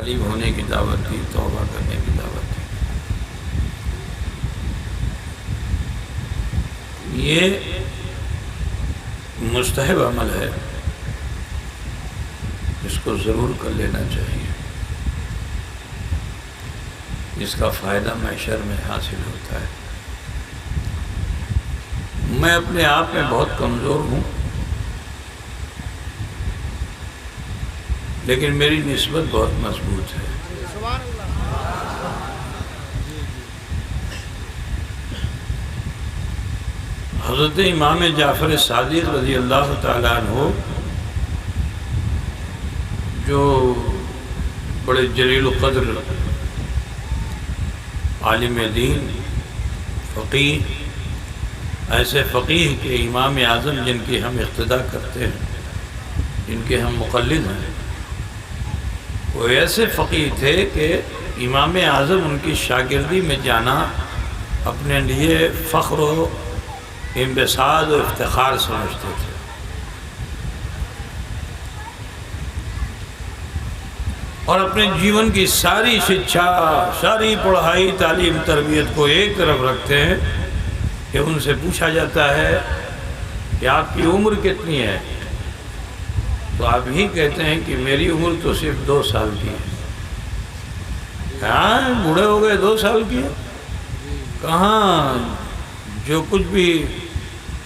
طالب ہونے کی دعوت دی، توبہ کرنے کی دعوت دی۔ یہ مستحب عمل ہے، اس کو ضرور کر لینا چاہیے، جس کا فائدہ محشر میں حاصل ہوتا ہے۔ میں اپنے آپ میں بہت کمزور ہوں، لیکن میری نسبت بہت مضبوط ہے۔ حضرت امام جعفر صادق رضی اللہ تعالیٰ عنہ، جو بڑے جلیل القدر عالم دین، فقیہ، ایسے فقیہ کے امام اعظم جن کی ہم اقتداء کرتے ہیں، جن کے ہم مقلد ہیں، وہ ایسے فقیہ تھے کہ امام اعظم ان کی شاگردی میں جانا اپنے لیے فخر و انبساط و افتخار سمجھتے تھے۔ اور اپنے جیون کی ساری شکشا، ساری پڑھائی، تعلیم، تربیت کو ایک طرف رکھتے ہیں کہ ان سے پوچھا جاتا ہے کہ آپ کی عمر کتنی ہے؟ تو آپ ہی کہتے ہیں کہ میری عمر تو صرف 2 سال کی ہے۔ کہاں بوڑھے ہو گئے 2 سال کی ہے؟ کہاں جو کچھ بھی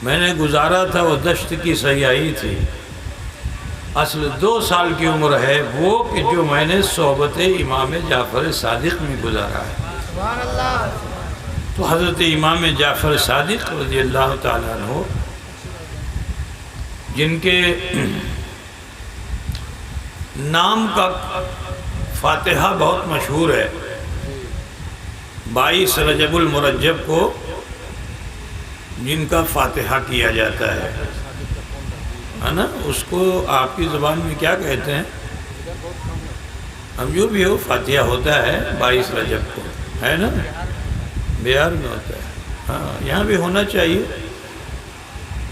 میں نے گزارا تھا وہ دشت کی سیاحی تھی، اصل 2 سال کی عمر ہے وہ کہ جو میں نے صحبت امام جعفر صادق میں گزارا ہے۔ تو حضرت امام جعفر صادق رضی اللہ تعالیٰ عنہ، جن کے نام کا فاتحہ بہت مشہور ہے، 22 رجب المرجب کو جن کا فاتحہ کیا جاتا ہے نا، اس کو آپ کی زبان میں کیا کہتے ہیں؟ ہم جو بھی ہو، فاتحہ ہوتا ہے 22 رجب کو، ہے نا، بہار میں ہوتا ہے، ہاں یہاں بھی ہونا چاہیے۔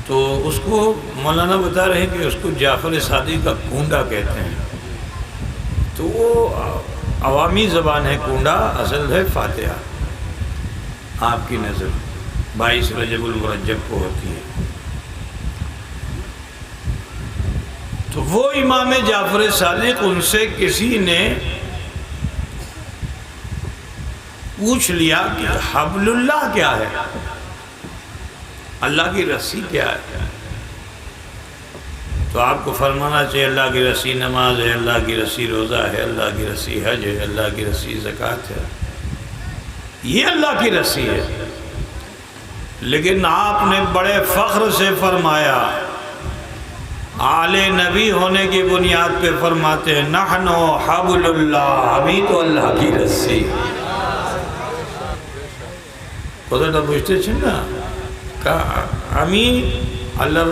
تو اس کو مولانا بتا رہے ہیں کہ اس کو جعفر صادق کا کونڈا کہتے ہیں۔ تو وہ عوامی زبان ہے کونڈا، اصل ہے فاتحہ۔ آپ کی نظر 22 رجب المرجب کو ہوتی ہے۔ تو وہ امام جعفر صادق، ان سے کسی نے پوچھ لیا کہ حبل اللہ کیا ہے، اللہ کی رسی کیا ہے؟ تو آپ کو فرمانا چاہیے اللہ کی رسی نماز ہے، اللہ کی رسی روزہ ہے، اللہ کی رسی حج ہے، اللہ کی رسی زکوٰۃ ہے، یہ اللہ کی رسی ہے۔ لیکن آپ نے بڑے فخر سے فرمایا، آل نبی ہونے کی بنیاد پہ فرماتے ہیں نحن حبل اللہ، ہمیں تو اللہ کی رسی۔ কথাটা বুঝতেছেন না? আমি আল্লাহর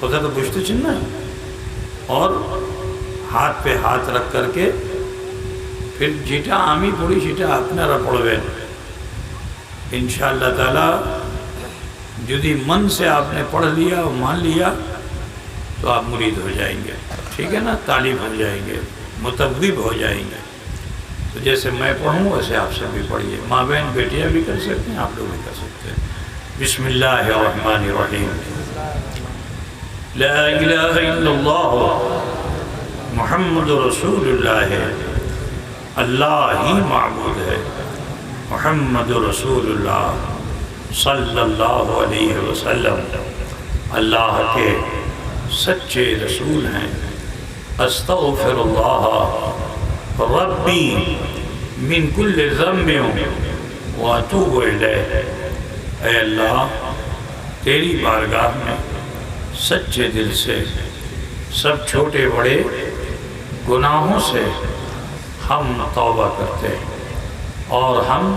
কথা তো বুঝতেছেন না? اور ہاتھ پہ ہاتھ رکھ کر کے پھر جیٹا آمی پوڑی جیٹا اپنا پڑھوے انشاءاللہ تعالی جدی من سے آپ نے پڑھ لیا اور مان لیا تو آپ مرید ہو جائیں گے، ٹھیک ہے نا، طالب ہو جائیں گے، متوب ہو جائیں گے۔ تو جیسے میں پڑھوں ویسے آپ سے بھی پڑھیے، ماں بہن بیٹیاں بھی کر سکتے ہیں، آپ لوگ بھی کر سکتے ہیں۔ بسم اللہ الرحمن الرحیم، لا الہ الا اللہ محمد رسول اللہ ہے، اللہ ہی معبود ہے، محمد رسول اللہ صلی اللہ علیہ وسلم اللہ کے سچے رسول ہیں۔ استغفر اللہ ربی من کل ذنب واتوب الیہ، اے اللہ تیری بارگاہ میں سچے دل سے سب چھوٹے بڑے گناہوں سے ہم توبہ کرتے ہیں اور ہم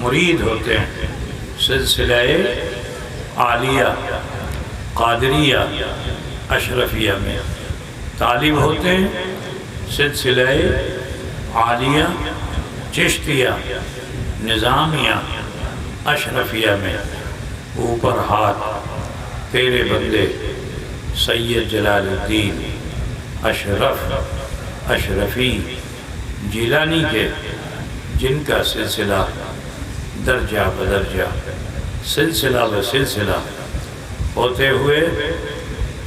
مرید ہوتے ہیں سلسلہ عالیہ قادریہ اشرفیہ میں، طالب ہوتے ہیں سلسلہ عالیہ چشتیہ نظامیہ اشرفیہ میں۔ اوپر ہاتھ تیرے بندے سید جلال الدین اشرفی جیلانی کے، جن کا سلسلہ درجہ بدرجہ سلسلہ بسلسلہ ہوتے ہوئے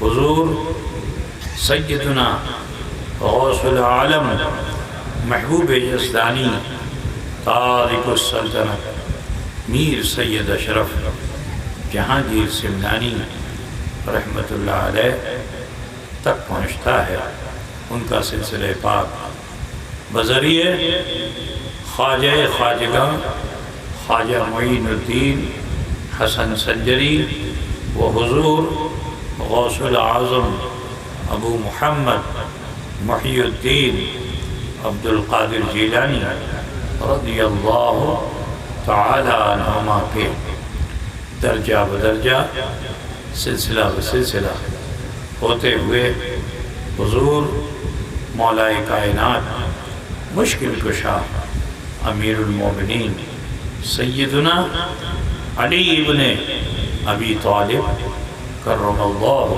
حضور سیدنا غوث العالم محبوب یزدانی تارک السلطنت میر سید اشرف جہانگیر سمنانی رحمت اللہ علیہ تک پہنچتا ہے۔ ان کا سلسلہ پاک بذریعہ خواجہ خواجگاں خواجہ معین الدین حسن سنجری و حضور غوث العظم ابو محمد محی الدین عبد القادر جیلانی رضی اللہ تعالی عنہما کے درجہ بدرجہ سلسلہ بسلسلہ ہوتے ہوئے حضور مولا کائنات مشکل کشا امیر المومنین سیدنا علی ابن ابی طالب کرم اللہ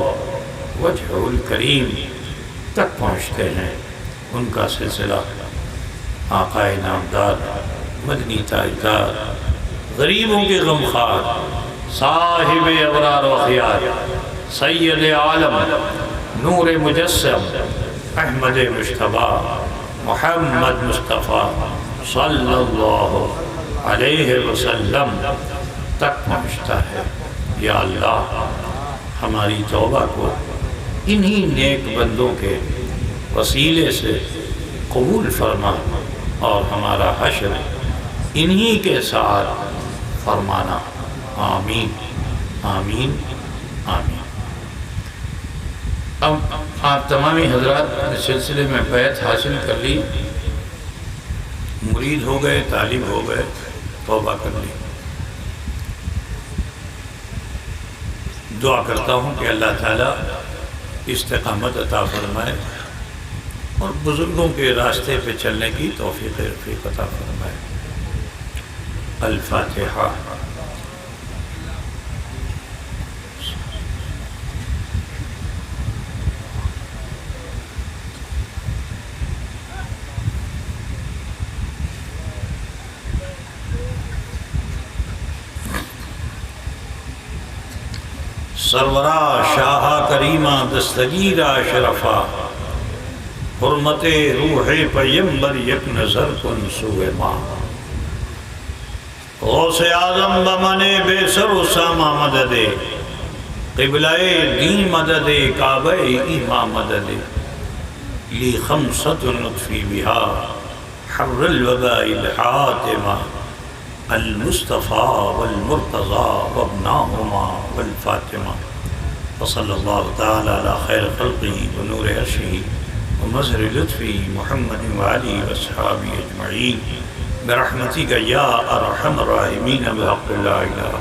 وجہہ الکریم تک پہنچتے ہیں۔ ان کا سلسلہ آقا نامدار مدنی تاجدار غریبوں کے غمخوار صاحب ابرار و خیار سید عالم نور مجسم احمد مجتبیٰ محمد مصطفیٰ صلی اللہ علیہ وسلم تک پہنچتا ہے۔ یا اللہ ہماری توبہ کو انہی نیک بندوں کے وسیلے سے قبول فرما اور ہمارا حشر انہی کے ساتھ فرمانا، آمین آمین آمین۔ اب آپ تمامی حضرات اس سلسلے میں بیعت حاصل کر لی، مرید ہو گئے، طالب ہو گئے، توبہ کر لی۔ دعا کرتا ہوں کہ اللہ تعالیٰ استقامت عطا فرمائے اور بزرگوں کے راستے پہ چلنے کی توفیق رفیق عطا فرمائے۔ الفاتحہ۔ سرورا شاہ کریمہ دستگیرہ شرفا حرمت روح پیمبر یک نظر کن سوئے ماں غوث اعظم بمن بے سر و ساما مدد قبلہ دین مدد کعبہ ایمان مدد لی خمسۃ نطفی بہا حر الوباء الحاتمہ المصطفیٰ والمرتضیٰ وابناہما والفاطمہ وصلی اللہ تعالی علی خیر خلقہ ونور عرشہ ومظہر لطفہ محمد وعلی واصحابہ اجمعین برحمتک یا ارحم الراحمین بحق لا الہ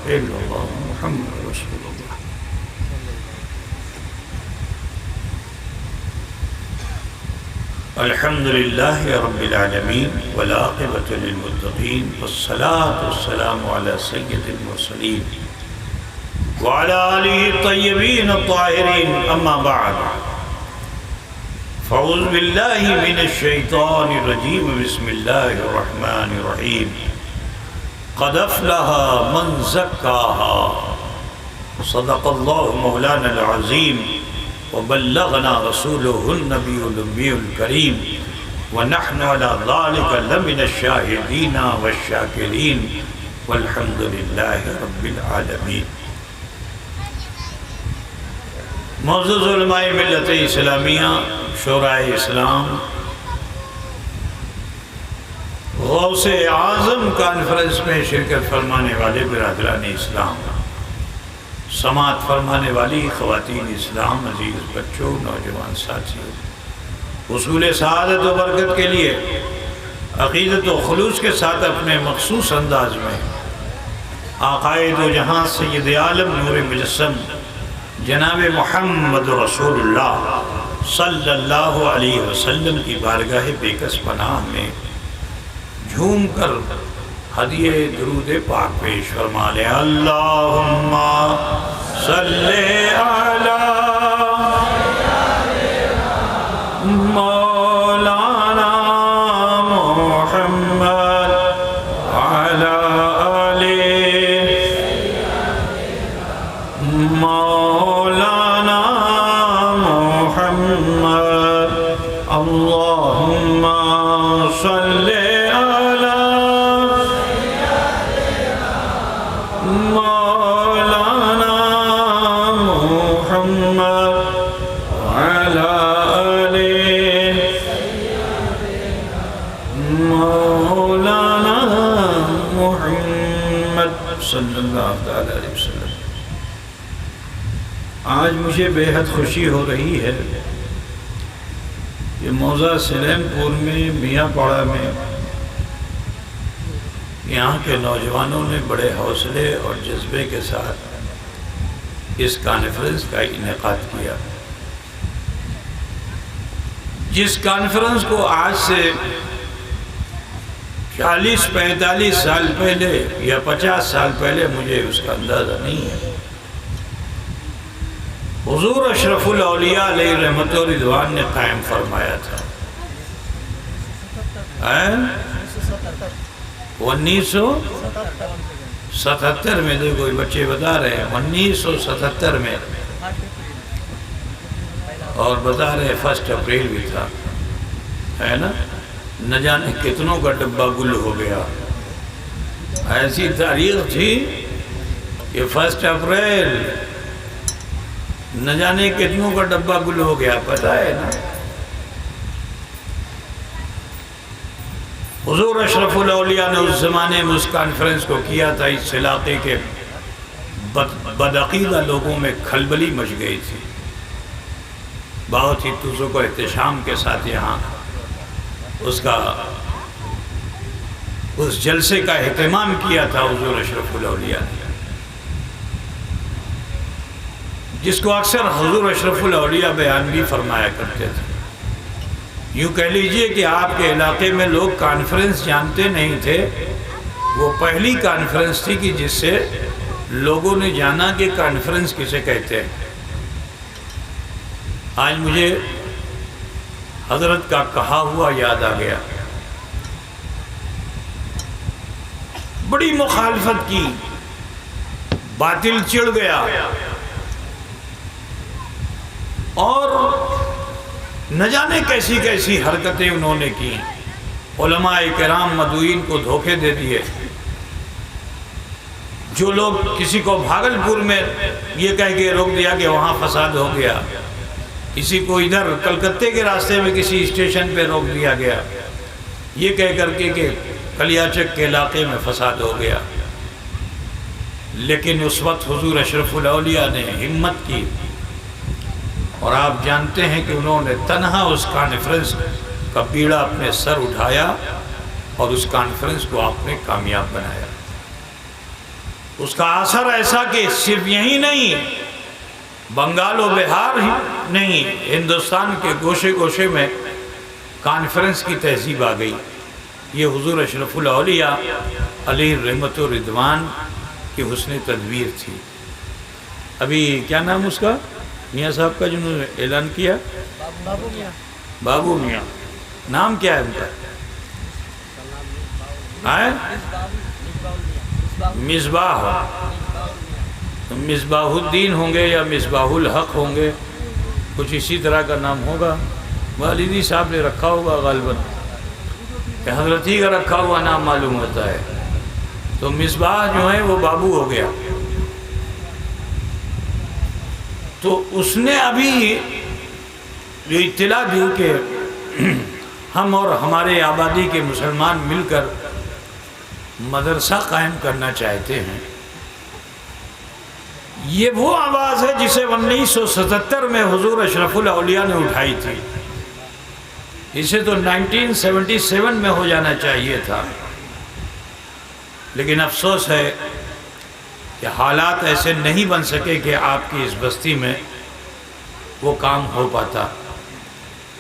الا اللہ محمد رسول اللہ۔ الحمد لله رب العالمين والعاقبة للمتقين والصلاة والسلام على سيد المرسلين وعلى آله الطيبين الطاهرين أما بعد فأعوذ بالله من الشيطان الرجيم بسم الله الرحمن الرحيم قد أفلح من زكاها صدق الله مولانا العظيم وبلغنا رسوله النبي الأمي الكريم ونحن على ذلك لمن الشاهدين والشاكرين والحمد لله رب العالمين. معزز علماء ملت اسلامیہ، شورائے اسلام، غوث اعظم کانفرنس میں شرکت فرمانے والے برادران اسلام، سماعت فرمانے والی خواتین اسلام، عزیز بچوں، نوجوان ساتھیوں، حصول سعادت و برکت کے لیے عقیدت و خلوص کے ساتھ اپنے مخصوص انداز میں آقائے دو جہاں سید عالم نور مجسم جناب محمد رسول اللہ صلی اللہ علیہ وسلم کی بارگاہ بیکس پناہ میں جھوم کر ہدیہ درود پاک پیش فرما لے. اللہم صلی علی مولانا محمد وعلی آل مولانا محمد. اللہم صلی صلی اللہ علیہ وسلم. آج مجھے بے حد خوشی ہو رہی ہے کہ موضع سلیم پور میں میاں پاڑا میں یہاں کے نوجوانوں نے بڑے حوصلے اور جذبے کے ساتھ اس کانفرنس کا انعقاد کیا، جس کانفرنس کو آج سے 40-45 سال پہلے یا 50 سال پہلے مجھے اس کا اندازہ نہیں ہے، حضور اشرف الاولیاء علیہ رحمت و رضوان نے قائم فرمایا تھا. 1977 میں، دیکھو بچے بتا رہے ہیں 1977 میں، اور بتا رہے 1 اپریل بھی تھا، ہے نا؟ نہ جانے کتنوں کا ڈبہ گل ہو گیا. ایسی تاریخ تھی کہ 1 اپریل نہ جانے کتنوں کا ڈبہ گل ہو گیا، پتہ ہے نا؟ حضور اشرف الاولیاء نے اس زمانے میں اس کانفرنس کو کیا تھا. اس علاقے کے بدعقیدہ لوگوں میں کھلبلی مچ گئی تھی. بہت ہی توزوں کو احتشام کے ساتھ یہاں اس جلسے کا اہتمام کیا تھا حضور اشرف الاولیاء نے، جس کو اکثر حضور اشرف الاولیاء بیان بھی فرمایا کرتے تھے. یوں کہہ لیجئے کہ آپ کے علاقے میں لوگ کانفرنس جانتے نہیں تھے، وہ پہلی کانفرنس تھی کہ جس سے لوگوں نے جانا کہ کانفرنس کسے کہتے ہیں. آج مجھے حضرت کا کہا ہوا یاد آ گیا. بڑی مخالفت کی، باطل چڑھ گیا، اور نہ جانے کیسی کیسی حرکتیں انہوں نے کی. علماء کرام مدعوین کو دھوکے دے دیے. جو لوگ کسی کو بھاگلپور میں یہ کہہ کے روک دیا کہ وہاں فساد ہو گیا، کسی کو ادھر کلکتے کے راستے میں کسی اسٹیشن پہ روک دیا گیا یہ کہہ کر کے کہ کلیاچک کے علاقے میں فساد ہو گیا. لیکن اس وقت حضور اشرف الاولیاء نے ہمت کی، اور آپ جانتے ہیں کہ انہوں نے تنہا اس کانفرنس کا بیڑا اپنے سر اٹھایا اور اس کانفرنس کو آپ نے کامیاب بنایا. اس کا اثر ایسا کہ صرف یہی نہیں، بنگال و بہار ہی نہیں، ہندوستان کے گوشے گوشے میں کانفرنس کی تہذیب آ گئی. یہ حضور اشرف الاولیاء علیہ رحمت و رضوان کی حسن تدبیر تھی. ابھی کیا نام اس کا میاں صاحب کا جنہوں نے اعلان کیا؟ بابو میاں. نام کیا ہے ان کا؟ مصباح. مصباح الدین ہوں گے یا مصباح الحق ہوں گے، کچھ اسی طرح کا نام ہوگا. والدی صاحب نے رکھا ہوگا غالباً، کہ حضرتی کا رکھا ہوا نام معلوم ہوتا ہے. تو مصباح جو ہے وہ بابو ہو گیا. تو اس نے ابھی جو اطلاع دی کہ ہم اور ہمارے آبادی کے مسلمان مل کر مدرسہ قائم کرنا چاہتے ہیں، یہ وہ آواز ہے جسے 1977 میں حضور اشرف الاولیاء نے اٹھائی تھی. اسے تو 1977 میں ہو جانا چاہیے تھا، لیکن افسوس ہے کہ حالات ایسے نہیں بن سکے کہ آپ کی اس بستی میں وہ کام ہو پاتا.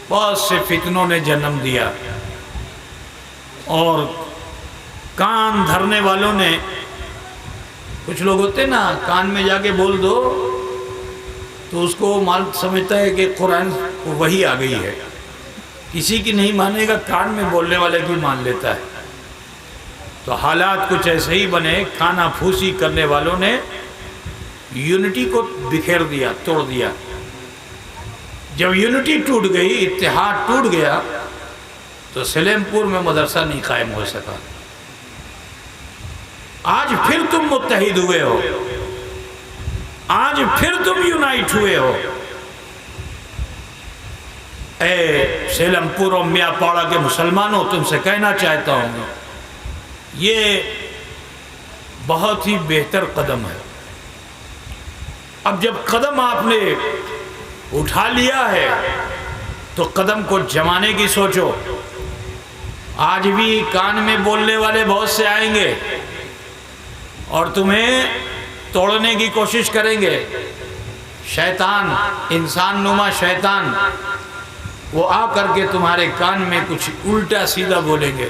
بہت سے فتنوں نے جنم دیا اور کان دھرنے والوں نے، کچھ لوگ ہوتے نا کان میں جا کے بول دو تو اس کو سمجھتا ہے کہ قرآن وہی آ گئی ہے. کسی کی نہیں مانے گا، کان میں بولنے والے کی مان لیتا ہے. تو حالات کچھ ایسے ہی بنے، کانا پھوسی کرنے والوں نے یونٹی کو بکھیر دیا، توڑ دیا. جب یونٹی ٹوٹ گئی، اتحاد ٹوٹ گیا، تو سلیم پور میں مدرسہ نہیں قائم ہو سکا. آج پھر تم متحد ہوئے ہو، آج پھر تم یونائٹ ہوئے ہو. اے سیلم پور اور میاں پاڑا کے مسلمانوں، تم سے کہنا چاہتا ہوں یہ بہت ہی بہتر قدم ہے. اب جب قدم آپ نے اٹھا لیا ہے تو قدم کو جمانے کی سوچو. آج بھی کان میں بولنے والے بہت سے آئیں گے اور تمہیں توڑنے کی کوشش کریں گے. شیطان، انسان نما شیطان، وہ آ کر کے تمہارے کان میں کچھ الٹا سیدھا بولیں گے.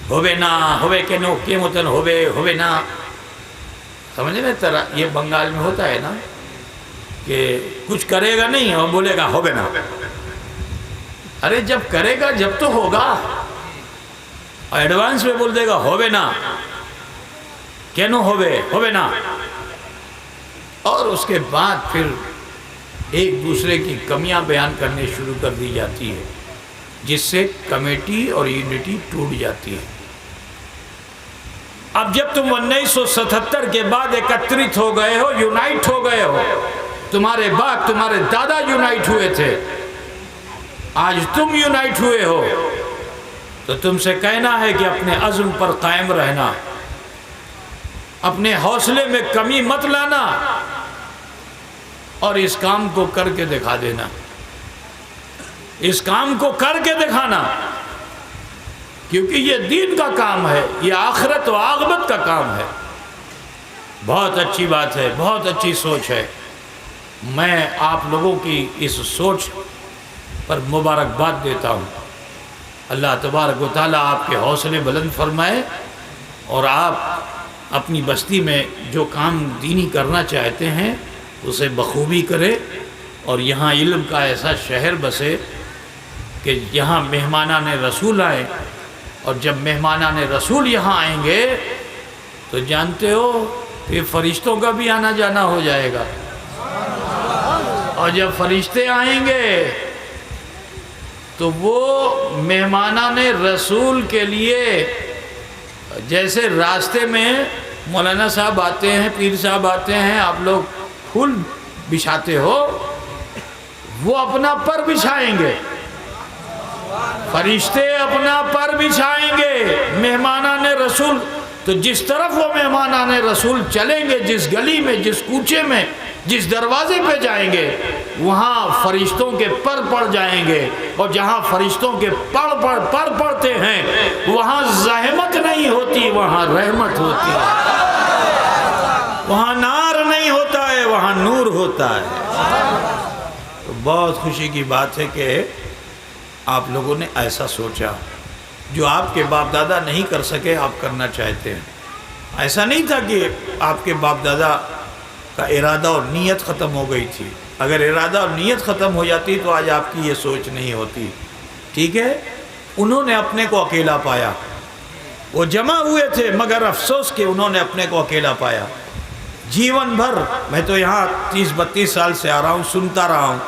ہوبے نا ہوبے کے نو کے متن ہوبے نا. سمجھے نا طرح یہ بنگال میں ہوتا ہے نا کہ کچھ کرے گا نہیں اور بولے گا ہوبے نا. ارے جب کرے گا جب تو ہوگا. اور ایڈوانس میں بول دے گا ہوبے نا، کینو ہوبے نا. اور اس کے بعد پھر ایک دوسرے کی کمیاں بیان کرنے شروع کر دی جاتی ہے، جس سے کمیٹی اور یونٹی ٹوٹ جاتی ہے. اب جب تم 1977 کے بعد ایکترت ہو گئے ہو، یونائٹ ہو گئے ہو، تمہارے باپ تمہارے دادا یونائٹ ہوئے تھے، آج تم یونائٹ ہوئے ہو، تو تم سے کہنا ہے کہ اپنے عزم پر قائم رہنا، اپنے حوصلے میں کمی مت لانا اور اس کام کو کر کے دکھا دینا. اس کام کو کر کے دکھانا، کیونکہ یہ دین کا کام ہے، یہ آخرت و عاقبت کا کام ہے. بہت اچھی بات ہے، بہت اچھی سوچ ہے. میں آپ لوگوں کی اس سوچ پر مبارکباد دیتا ہوں. اللہ تبارک و تعالیٰ آپ کے حوصلے بلند فرمائے اور آپ اپنی بستی میں جو کام دینی کرنا چاہتے ہیں اسے بخوبی کرے، اور یہاں علم کا ایسا شہر بسے کہ یہاں مہمانان رسول آئیں. اور جب مہمانان رسول یہاں آئیں گے تو جانتے ہو کہ فرشتوں کا بھی آنا جانا ہو جائے گا. اور جب فرشتے آئیں گے تو وہ مہمانان رسول کے لیے جیسے راستے میں مولانا صاحب آتے ہیں، پیر صاحب آتے ہیں، آپ لوگ پھول بچھاتے ہو، وہ اپنا پر بچھائیں گے. فرشتے اپنا پر بچھائیں گے. مہمانان رسول تو جس طرف وہ مہمانان رسول چلیں گے، جس گلی میں، جس کوچے میں، جس دروازے پہ جائیں گے، وہاں فرشتوں کے پر پڑ جائیں گے. اور جہاں فرشتوں کے پر پڑتے ہیں وہاں زحمت نہیں ہوتی، وہاں رحمت ہوتی ہے. وہاں نار نہیں ہوتا ہے، وہاں نور ہوتا ہے. تو بہت خوشی کی بات ہے کہ آپ لوگوں نے ایسا سوچا جو آپ کے باپ دادا نہیں کر سکے آپ کرنا چاہتے ہیں. ایسا نہیں تھا کہ آپ کے باپ دادا کا ارادہ اور نیت ختم ہو گئی تھی. اگر ارادہ اور نیت ختم ہو جاتی تو آج آپ کی یہ سوچ نہیں ہوتی. ٹھیک ہے، انہوں نے اپنے کو اکیلا پایا. وہ جمع ہوئے تھے مگر افسوس کہ انہوں نے اپنے کو اکیلا پایا. جیون بھر میں تو یہاں 30-32 سال سے آ رہا ہوں، سنتا رہا ہوں،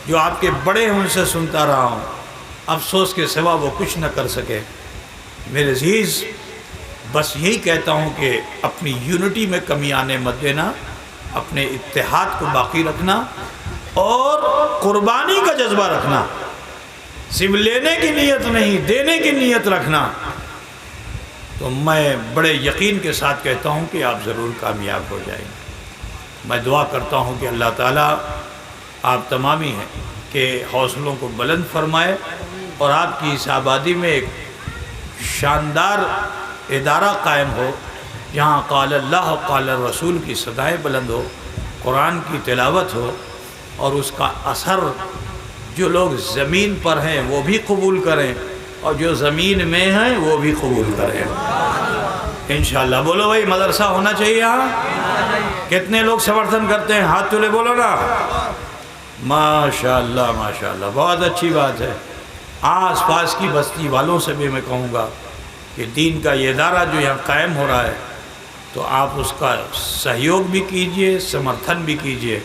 جو آپ کے بڑے ہیں ان سے سنتا رہا ہوں. افسوس کے سوا وہ کچھ نہ کر سکے. میرے عزیز، بس یہی کہتا ہوں کہ اپنی یونٹی میں کمی آنے مت دینا، اپنے اتحاد کو باقی رکھنا اور قربانی کا جذبہ رکھنا. صرف لینے کی نیت نہیں، دینے کی نیت رکھنا. تو میں بڑے یقین کے ساتھ کہتا ہوں کہ آپ ضرور کامیاب ہو جائیں گے. میں دعا کرتا ہوں کہ اللہ تعالیٰ آپ تمامی ہیں کہ حوصلوں کو بلند فرمائے اور آپ کی اس آبادی میں ایک شاندار ادارہ قائم ہو جہاں قال اللہ قال رسول کی صدائیں بلند ہو، قرآن کی تلاوت ہو اور اس کا اثر جو لوگ زمین پر ہیں وہ بھی قبول کریں اور جو زمین میں ہیں وہ بھی قبول کریں انشاءاللہ. بولو بھائی، مدرسہ ہونا چاہیے یہاں. کتنے لوگ سمرتھن کرتے ہیں؟ ہاتھ تلے بولو نا. ماشاءاللہ ماشاءاللہ، بہت اچھی بات ہے. آس پاس کی بستی والوں سے بھی میں کہوں گا کہ دین کا یہ ادارہ جو یہاں قائم ہو رہا ہے تو آپ اس کا سہیوگ بھی کیجئے، سمرتھن بھی کیجئے.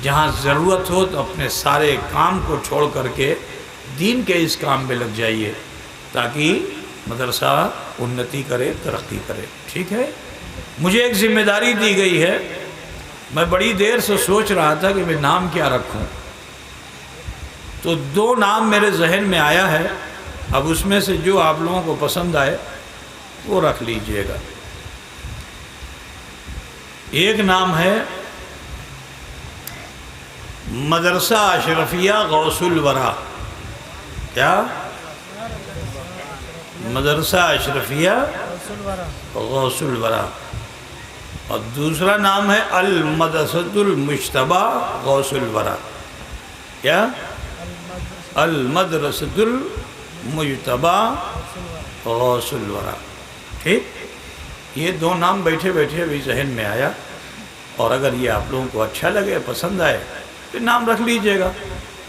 جہاں ضرورت ہو تو اپنے سارے کام کو چھوڑ کر کے دین کے اس کام میں لگ جائیے تاکہ مدرسہ انتی کرے، ترقی کرے. ٹھیک ہے؟ مجھے ایک ذمہ داری دی گئی ہے. میں بڑی دیر سے سوچ رہا تھا کہ میں نام کیا رکھوں، تو 2 نام میرے ذہن میں آیا ہے. اب اس میں سے جو آپ لوگوں کو پسند آئے وہ رکھ لیجئے گا. ایک نام ہے مدرسہ اشرفیہ غوث الورا. کیا؟ مدرسہ اشرفیہ غوث الورا. اور دوسرا نام ہے المدرسۃ المجتبی غوث الورا. کیا؟ المدرسۃ المجتبی غوث الورا. ٹھیک، یہ 2 نام بیٹھے بیٹھے ابھی ذہن میں آیا، اور اگر یہ آپ لوگوں کو اچھا لگے، پسند آئے تو نام رکھ لیجئے گا.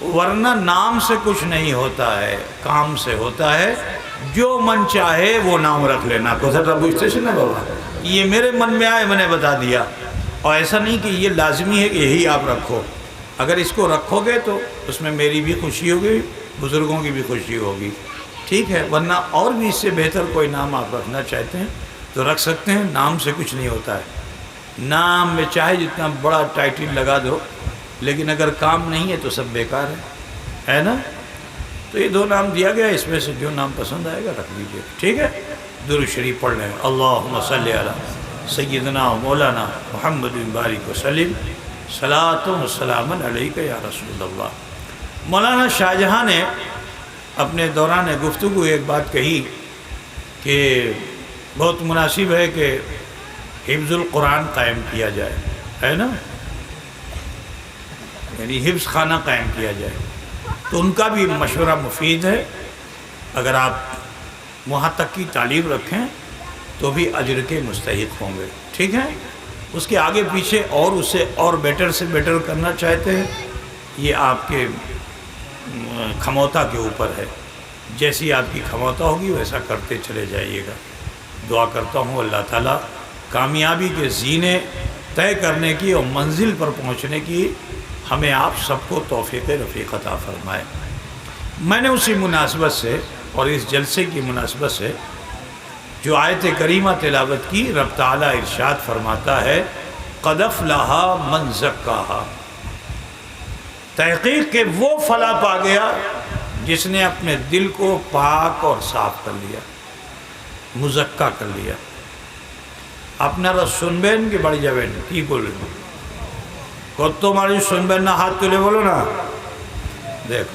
ورنہ نام سے کچھ نہیں ہوتا ہے، کام سے ہوتا ہے. جو من چاہے وہ نام رکھ لینا. کو سر پوچھتے سے نا بابا، یہ میرے من میں آئے میں نے بتا دیا. اور ایسا نہیں کہ یہ لازمی ہے کہ یہی آپ رکھو. اگر اس کو رکھو گے تو اس میں میری بھی خوشی ہوگی، بزرگوں کی بھی خوشی ہوگی. ٹھیک ہے؟ ورنہ اور بھی اس سے بہتر کوئی نام آپ رکھنا چاہتے ہیں تو رکھ سکتے ہیں. نام سے کچھ نہیں ہوتا ہے. نام میں چاہے جتنا بڑا ٹائٹل لگا دو، لیکن اگر کام نہیں ہے تو سب بیکار ہے نا. تو یہ 2 نام دیا گیا، اس میں سے جو نام پسند آئے گا رکھ لیجیے. ٹھیک ہے؟ درود شریف پڑھ لیں. اللہم صلی علی سیدنا و مولانا محمد بارک وسلم. صلاۃ و سلام علیک یا رسول اللہ. مولانا شاہ جہاں نے اپنے دوران گفتگو ایک بات کہی کہ بہت مناسب ہے کہ حفظ القرآن قائم کیا جائے، ہے نا، یعنی حفظ خانہ قائم کیا جائے. تو ان کا بھی مشورہ مفید ہے. اگر آپ وہاں تک کی تعلیم رکھیں تو بھی اجر کے مستحق ہوں گے. ٹھیک ہے؟ اس کے آگے پیچھے اور اسے اور بیٹر سے بیٹر کرنا چاہتے ہیں، یہ آپ کے کھموتا کے اوپر ہے. جیسی آپ کی کھموتا ہوگی ویسا کرتے چلے جائیے گا. دعا کرتا ہوں اللہ تعالیٰ کامیابی کے زینے طے کرنے کی اور منزل پر پہنچنے کی ہمیں آپ سب کو توفیق رفیق عطا فرمائے. میں نے اسی مناسبت سے اور اس جلسے کی مناسبت سے جو آیت کریمہ تلاوت کی، رب تعالیٰ ارشاد فرماتا ہے قد افلح من زکاہا. تحقیق کہ وہ فلاح پا گیا جس نے اپنے دل کو پاک اور صاف کر لیا، مزکا کر لیا. আপনারা শুনবেন কি বাড়ি যাবেন? কি বলবেন? কত মানুষ শুনবেন না হাত তুলে বলো না। দেখো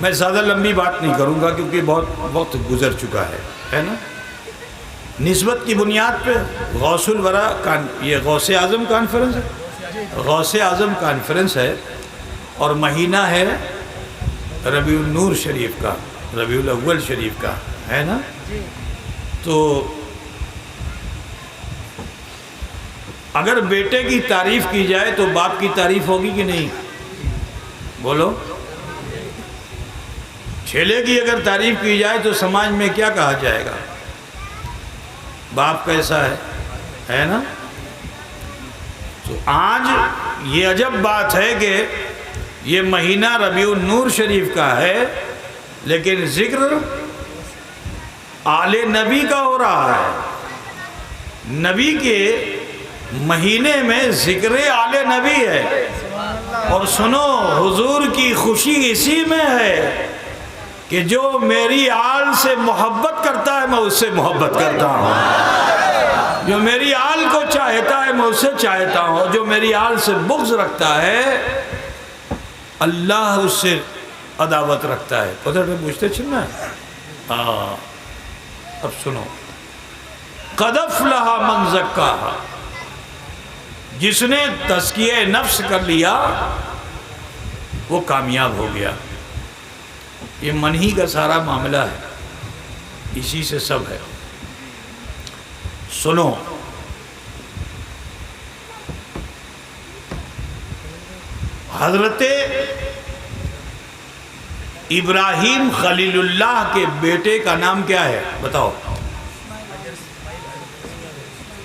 میں زیادہ لمبی بات نہیں کروں گا کیونکہ بہت وقت گزر چکا ہے نا. نسبت کی بنیاد پہ غوث الورا یہ غوث اعظم کانفرنس ہے، غوث اعظم کانفرنس ہے، اور مہینہ ہے ربیع النور شریف کا، ربیع الاول شریف کا ہے نا. تو اگر بیٹے کی تعریف کی جائے تو باپ کی تعریف ہوگی کہ نہیں؟ بولو. چھیلے کی اگر تعریف کی جائے تو سماج میں کیا کہا جائے گا؟ باپ کیسا ہے نا. تو آج یہ عجب بات ہے کہ یہ مہینہ ربیع النور شریف کا ہے لیکن ذکر آل نبی کا ہو رہا ہے. نبی کے مہینے میں ذکر آل نبی ہے، اور سنو حضور کی خوشی اسی میں ہے کہ جو میری آل سے محبت کرتا ہے میں اس سے محبت کرتا ہوں، جو میری آل کو چاہتا ہے میں اس سے چاہتا ہوں، جو میری آل سے بغض رکھتا ہے اللہ اس سے عداوت رکھتا ہے. پتہ نہیں پوچھتے چلنا ہے. اب سنو، قد افلح من زکاہا، جس نے تزکیہ نفس کر لیا وہ کامیاب ہو گیا. یہ من ہی کا سارا معاملہ ہے، اسی سے سب ہے. سنو، حضرت ابراہیم خلیل اللہ کے بیٹے کا نام کیا ہے بتاؤ؟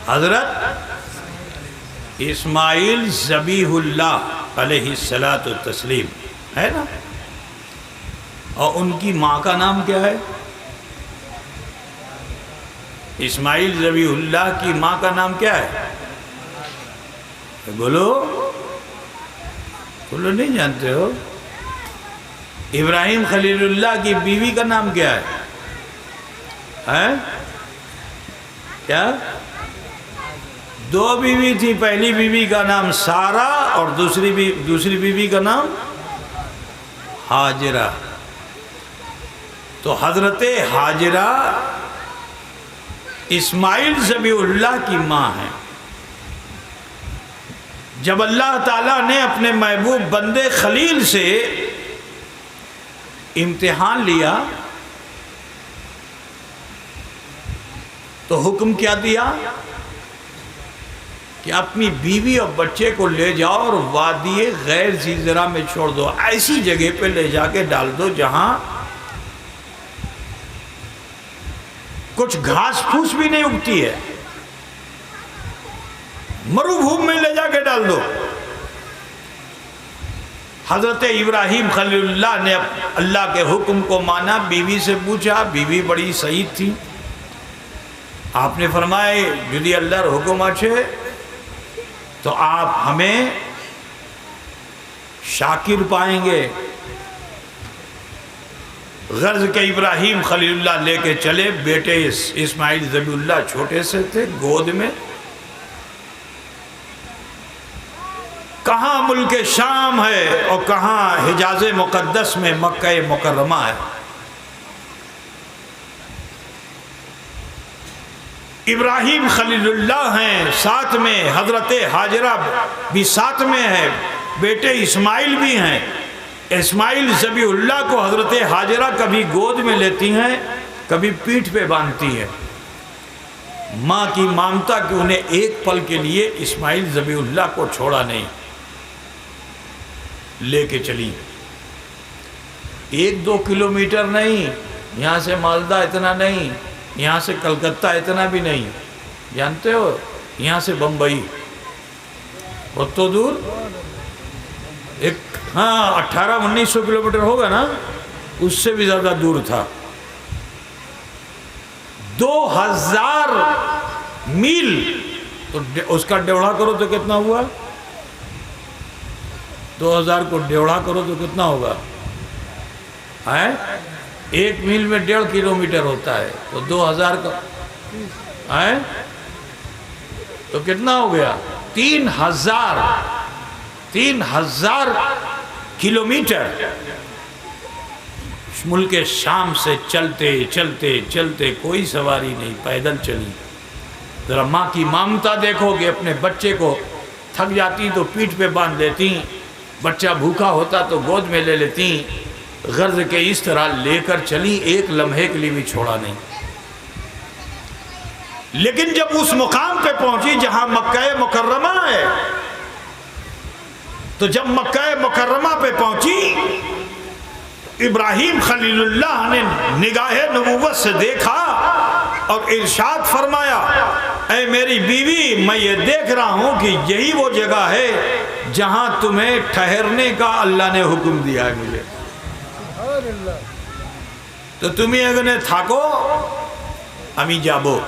حضرت اسماعیل ذبیح اللہ علیہ الصلاۃ والتسلیم ہے نا. اور ان کی ماں کا نام کیا ہے؟ اسماعیل ذبیح اللہ کی ماں کا نام کیا ہے؟ بولو، بولو، نہیں جانتے ہو؟ ابراہیم خلیل اللہ کی بیوی کا نام کیا ہے؟ کیا؟ دو بیوی تھی، پہلی بیوی کا نام سارہ اور دوسری بیوی کا نام ہاجرہ. تو حضرت ہاجرہ اسماعیل ذبیح اللہ کی ماں ہے. جب اللہ تعالیٰ نے اپنے محبوب بندے خلیل سے امتحان لیا تو حکم کیا دیا کہ اپنی بیوی اور بچے کو لے جاؤ اور وادی غیر ذی زرع میں چھوڑ دو. ایسی جگہ پہ لے جا کے ڈال دو جہاں کچھ گھاس پھوس بھی نہیں اگتی ہے، مرو میں لے جا کے ڈال دو. حضرت ابراہیم خلیل اللہ نے اللہ کے حکم کو مانا. بیوی سے پوچھا، بیوی بڑی سعید تھی. آپ نے فرمائے جدی اللہ حکم اچھے تو آپ ہمیں شاکر پائیں گے. غرض کے ابراہیم خلیل اللہ لے کے چلے. بیٹے اسماعیل ذبیح اللہ چھوٹے سے تھے، گود میں. کہاں ملک شام ہے اور کہاں حجاز مقدس میں مکہ مکرمہ ہے. ابراہیم خلیل اللہ ہیں، ساتھ میں حضرت ہاجرہ بھی ساتھ میں ہے، بیٹے اسماعیل بھی ہیں. اسماعیل ذبیح اللہ کو حضرت ہاجرہ کبھی گود میں لیتی ہیں، کبھی پیٹھ پہ باندھتی ہیں. ماں کی مامتا کہ انہیں ایک پل کے لیے اسماعیل ذبیح اللہ کو چھوڑا نہیں، لے کے چلی. 1-2 کلومیٹر نہیں، یہاں سے مالدہ اتنا نہیں، یہاں سے کلکتہ اتنا بھی نہیں، جانتے ہو؟ یہاں سے بمبئی بہت تو دور، 1800-1900 کلومیٹر ہوگا نا، اس سے بھی زیادہ دور تھا. 2000 میل تو اس کا ڈیوڑا کرو تو کتنا ہوا؟ 2000 کو ڈیوڑا کرو تو کتنا ہوگا؟ 1 میل میں 1.5 کلومیٹر ہوتا ہے، تو 2000 کا تو کتنا ہو گیا؟ 3000 کلومیٹر. ملک شام سے چلتے چلتے چلتے، کوئی سواری نہیں، پیدل چلی۔ ذرا ماں کی ممتا دیکھو کہ اپنے بچے کو تھک جاتی تو پیٹھ پہ باندھ لیتی، بچہ بھوکا ہوتا تو گود میں لے لیتی، غرض کے اس طرح لے کر چلی، ایک لمحے کے لیے بھی چھوڑا نہیں۔ لیکن جب اس مقام پہ پہنچی جہاں مکہ مکرمہ ہے، تو جب مکہ مکرمہ پہ پہنچی، ابراہیم خلیل اللہ نے نگاہ نبوت سے دیکھا اور ارشاد فرمایا، اے میری بیوی، میں یہ دیکھ رہا ہوں کہ یہی وہ جگہ ہے جہاں تمہیں ٹھہرنے کا اللہ نے حکم دیا ہے مجھے، تو تمہیں اگر تھاکو امی جابو۔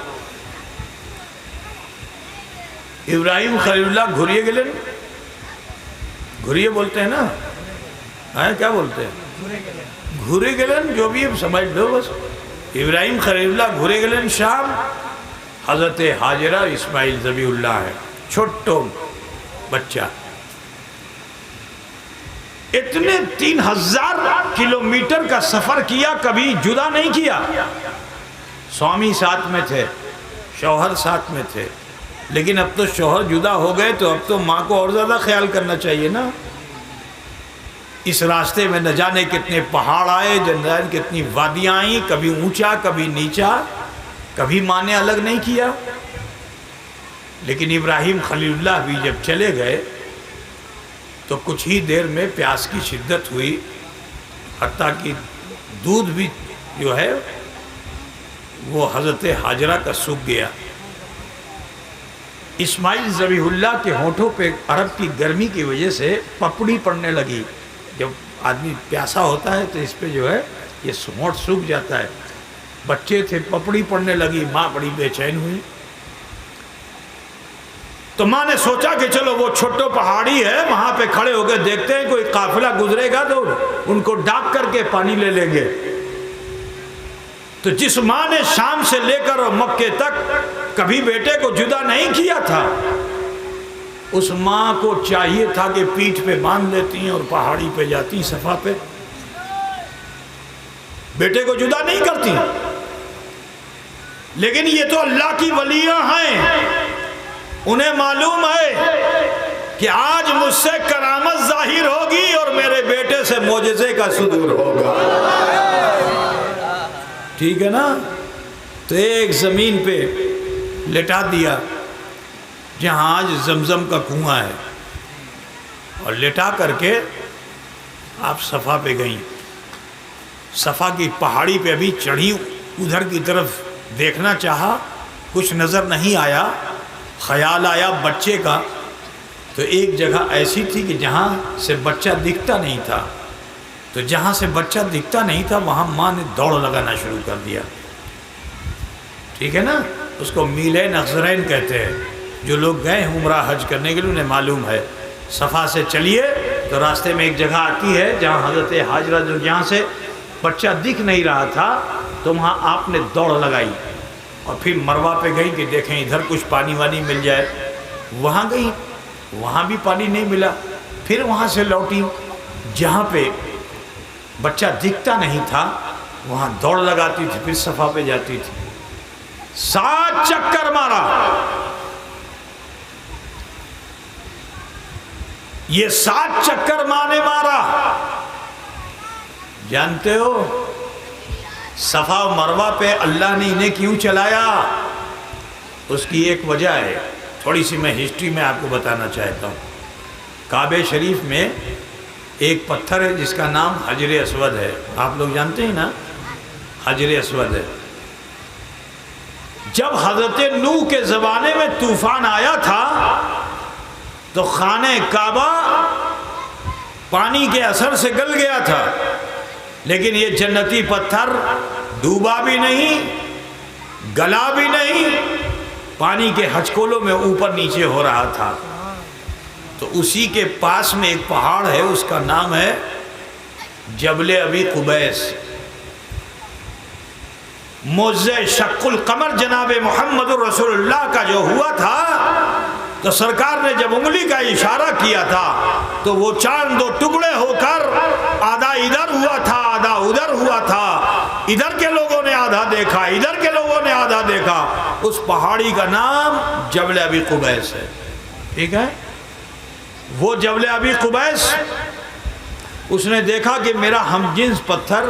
ابراہیم خلیل اللہ گھریے گلن، گھریے بولتے ہیں نا، کیا بولتے ہیں؟ گھرے گلن، جو بھی سمجھ لو بس۔ ابراہیم خلیل اللہ گھرے گلن شام، حضرت حاجرہ اسماعیل ذبیح اللہ ہے، چھوٹو بچہ، اتنے 3000 کلومیٹر کا سفر کیا، کبھی جدا نہیں کیا۔ سوامی ساتھ میں تھے، شوہر ساتھ میں تھے، لیکن اب تو شوہر جدا ہو گئے تو اب تو ماں کو اور زیادہ خیال کرنا چاہیے نا۔ اس راستے میں نہ جانے کتنے پہاڑ آئے، نہ جانے کتنی وادیاں آئیں، کبھی اونچا کبھی نیچا، کبھی ماں نے الگ نہیں کیا۔ لیکن ابراہیم خلیل اللہ بھی جب چلے گئے تو کچھ ہی دیر میں پیاس کی شدت ہوئی، حتیٰ کہ دودھ بھی جو ہے وہ حضرت حاجرہ کا سوکھ گیا۔ اسماعیل ذبیح اللہ کے ہونٹوں پہ عرب کی گرمی کی وجہ سے پپڑی پڑنے لگی۔ جب آدمی پیاسا ہوتا ہے تو اس پہ جو ہے یہ ہونٹ سوکھ جاتا ہے، بچے تھے، پپڑی پڑنے لگی، ماں بڑی بے چین ہوئی۔ تو ماں نے سوچا کہ چلو وہ چھوٹو پہاڑی ہے، وہاں پہ کھڑے ہو کے دیکھتے ہیں کوئی قافلہ گزرے گا تو ان کو ڈاک کر کے پانی لے لیں گے۔ تو جس ماں نے شام سے لے کر مکے تک کبھی بیٹے کو جدا نہیں کیا تھا، اس ماں کو چاہیے تھا کہ پیٹھ پہ باندھ لیتی اور پہاڑی پہ جاتی، صفا پہ، بیٹے کو جدا نہیں کرتی۔ لیکن یہ تو اللہ کی ولیاں ہیں، انہیں معلوم ہے کہ آج مجھ سے کرامت ظاہر ہوگی اور میرے بیٹے سے معجزے کا صدور ہوگا، ٹھیک ہے نا۔ تو ایک زمین پہ لٹا دیا جہاں آج زمزم کا کنواں ہے، اور لٹا کر کے آپ صفا پہ گئیں۔ صفا کی پہاڑی پہ ابھی چڑھی، ادھر کی طرف دیکھنا چاہا، کچھ نظر نہیں آیا، خیال آیا بچے کا، تو ایک جگہ ایسی تھی کہ جہاں سے بچہ دکھتا نہیں تھا، تو جہاں سے بچہ دکھتا نہیں تھا وہاں ماں نے دوڑ لگانا شروع کر دیا، ٹھیک ہے نا۔ اس کو میلین اخزرین کہتے ہیں، جو لوگ گئے ہیں عمرہ حج کرنے کے لیے انہیں معلوم ہے۔ صفا سے چلیے تو راستے میں ایک جگہ آتی ہے جہاں حضرت حاجرہ، جو جہاں سے بچہ دکھ نہیں رہا تھا، تو وہاں آپ نے دوڑ لگائی اور پھر مروہ پہ گئی کہ دیکھیں ادھر کچھ پانی وانی مل جائے۔ وہاں گئی، وہاں بھی پانی نہیں ملا، پھر وہاں سے لوٹی، جہاں پہ بچہ دکھتا نہیں تھا وہاں دوڑ لگاتی تھی، پھر صفا پہ جاتی تھی۔ 7 چکر مارا، یہ 7 چکر ماں نے مارا۔ جانتے ہو صفا و مروہ پہ اللہ نے انہیں کیوں چلایا؟ اس کی ایک وجہ ہے، تھوڑی سی میں ہسٹری میں آپ کو بتانا چاہتا ہوں۔ کعبہ شریف میں ایک پتھر ہے جس کا نام حجر اسود ہے، آپ لوگ جانتے ہیں نا، حجر اسود ہے۔ جب حضرت نوح کے زمانے میں طوفان آیا تھا تو خانہ کعبہ پانی کے اثر سے گل گیا تھا، لیکن یہ جنتی پتھر ڈوبا بھی نہیں، گلا بھی نہیں، پانی کے ہچکولوں میں اوپر نیچے ہو رہا تھا۔ تو اسی کے پاس میں ایک پہاڑ ہے، اس کا نام ہے جبل ابی قبیس۔ معجزہ شق القمر جناب محمد رسول اللہ کا جو ہوا تھا، تو سرکار نے جب انگلی کا اشارہ کیا تھا تو وہ چاند دو ٹکڑے ہو کر آدھا ادھر ہوا تھا آدھا ادھر ہوا تھا، ادھر کے لوگوں نے آدھا دیکھا ادھر کے لوگوں نے آدھا دیکھا۔ اس پہاڑی کا نام جبل ابی قبیس ہے، ٹھیک ہے؟ وہ جبل ابی قبیس، اس نے دیکھا کہ میرا ہم جنس پتھر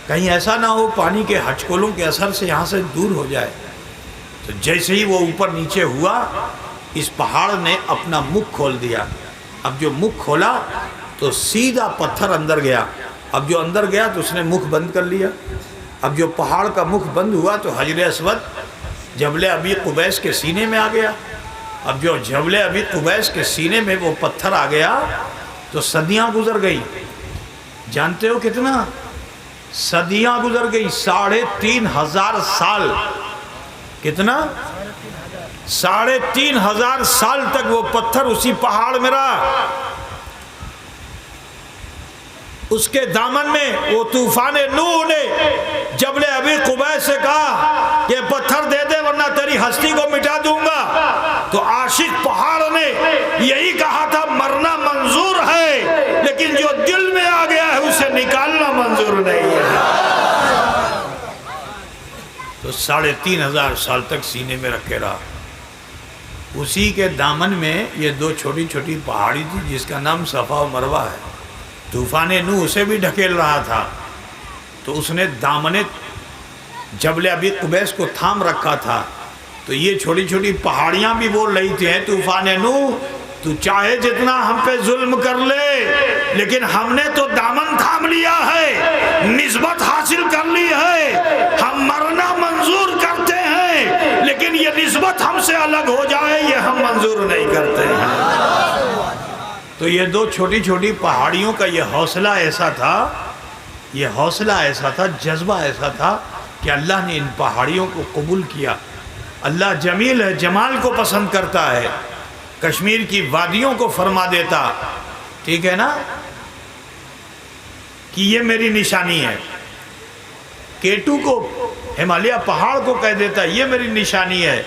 کہیں ایسا نہ ہو پانی کے ہچکولوں کے اثر سے یہاں سے دور ہو جائے۔ تو جیسے ہی وہ اوپر نیچے ہوا، اس پہاڑ نے اپنا منہ کھول دیا۔ اب جو منہ کھولا تو سیدھا پتھر اندر گیا۔ اب جو اندر گیا تو اس نے منہ بند کر لیا۔ اب جو پہاڑ کا منہ بند ہوا تو حجر اسود جبل ابی قبیس کے سینے میں آ گیا۔ اب جو جبل ابی قبیس کے سینے میں وہ پتھر آ گیا تو صدیاں گزر گئی۔ جانتے ہو کتنا؟ صدیاں گزر گئی، 3500 سال۔ کتنا؟ 3500 سال تک وہ پتھر اسی پہاڑ میں رہا۔ اس کے دامن میں وہ طوفان نوح نے جبل ابی قبیس سے کہا کہ پتھر دے دے ورنہ تیری ہستی کو مٹا دوں گا۔ تو عاشق پہاڑ نے یہی کہا تھا مرنا منظور ہے لیکن جو دل میں آ گیا ہے اسے نکالنا منظور نہیں ہے۔ تو 3500 سال تک سینے میں رکھے رہا۔ اسی کے دامن میں یہ دو چھوٹی چھوٹی پہاڑی تھی جس کا نام صفا و مروہ ہے۔ طوفان نوح اسے بھی ڈھکیل رہا تھا تو اس نے دامن جبل ابی قبیس کو تھام رکھا تھا۔ تو یہ چھوٹی چھوٹی پہاڑیاں بھی بول رہی تھی طوفان نوح تو چاہے جتنا ہم پہ ظلم کر لے لیکن ہم نے تو دامن تھام لیا ہے، نسبت حاصل کر لی ہے، ہم مرنا منظور کرتے ہیں لیکن یہ نسبت ہم سے الگ ہو جائے یہ ہم منظور نہیں کرتے ہیں۔ تو یہ دو چھوٹی چھوٹی پہاڑیوں کا یہ حوصلہ ایسا تھا، یہ حوصلہ ایسا تھا، جذبہ ایسا تھا کہ اللہ نے ان پہاڑیوں کو قبول کیا۔ اللہ جمیل ہے، جمال کو پسند کرتا ہے۔ کشمیر کی وادیوں کو فرما دیتا، ٹھیک ہے نا، کہ یہ میری نشانی ہے۔ کیٹو کو، ہمالیہ پہاڑ کو کہہ دیتا یہ میری نشانی ہے،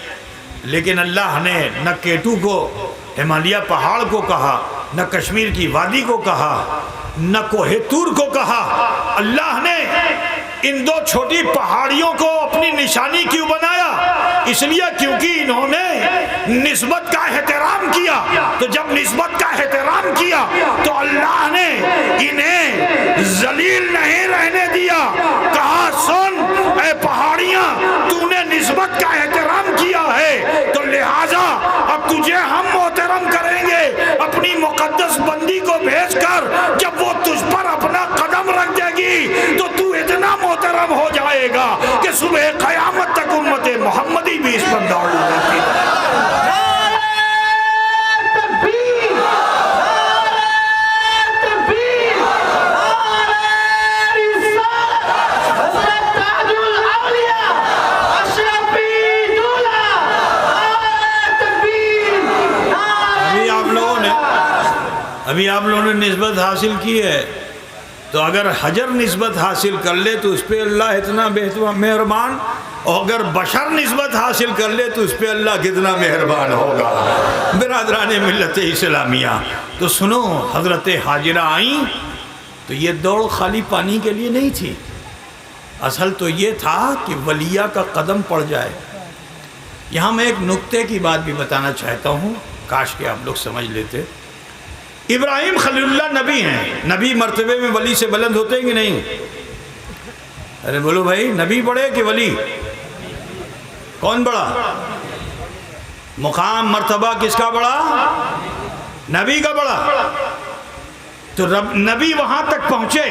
لیکن اللہ نے نہ کیٹو کو ہمالیہ پہاڑ کو کہا، نہ کشمیر کی وادی کو کہا، نہ کوہ طور کو کہا۔ اللہ نے ان دو چھوٹی پہاڑیوں کو اپنی نشانی کیوں بنایا؟ اس لیے کیونکہ انہوں نے نسبت کا احترام کیا۔ تو جب نسبت کا احترام کیا تو اللہ نے انہیں ذلیل نہیں رہنے دیا، کہا سن اے پہاڑیاں تو نے نسبت کا احترام کیا ہے تو لہٰذا اب تجھے ہم محترم کریں گے۔ اپنی مقدس بندی کو بھیج کر جب وہ تجھ پر اپنا قدم رکھ دے گی تو تو اتنا محترم ہو جائے گا کہ صبح قیامت تک امت محمدی بھی اس پر دوڑ لگتی ہے۔ ابھی آپ لوگوں نے نسبت حاصل کی ہے تو اگر حجر نسبت حاصل کر لے تو اس پہ اللہ اتنا مہربان، اور اگر بشر نسبت حاصل کر لے تو اس پہ اللہ کتنا مہربان ہوگا۔ برادران ملت اسلامیہ، تو سنو، حضرت حاجرہ آئیں تو یہ دوڑ خالی پانی کے لیے نہیں تھی، اصل تو یہ تھا کہ ولیہ کا قدم پڑ جائے۔ یہاں میں ایک نکتے کی بات بھی بتانا چاہتا ہوں، کاش کہ آپ لوگ سمجھ لیتے۔ ابراہیم خلیل اللہ نبی ہیں، نبی مرتبے میں ولی سے بلند ہوتے ہیں کہ نہیں؟ ارے بولو بھائی، نبی بڑے کہ ولی؟ کون بڑا؟ مقام مرتبہ کس کا بڑا؟ نبی کا بڑا۔ تو نبی وہاں تک پہنچے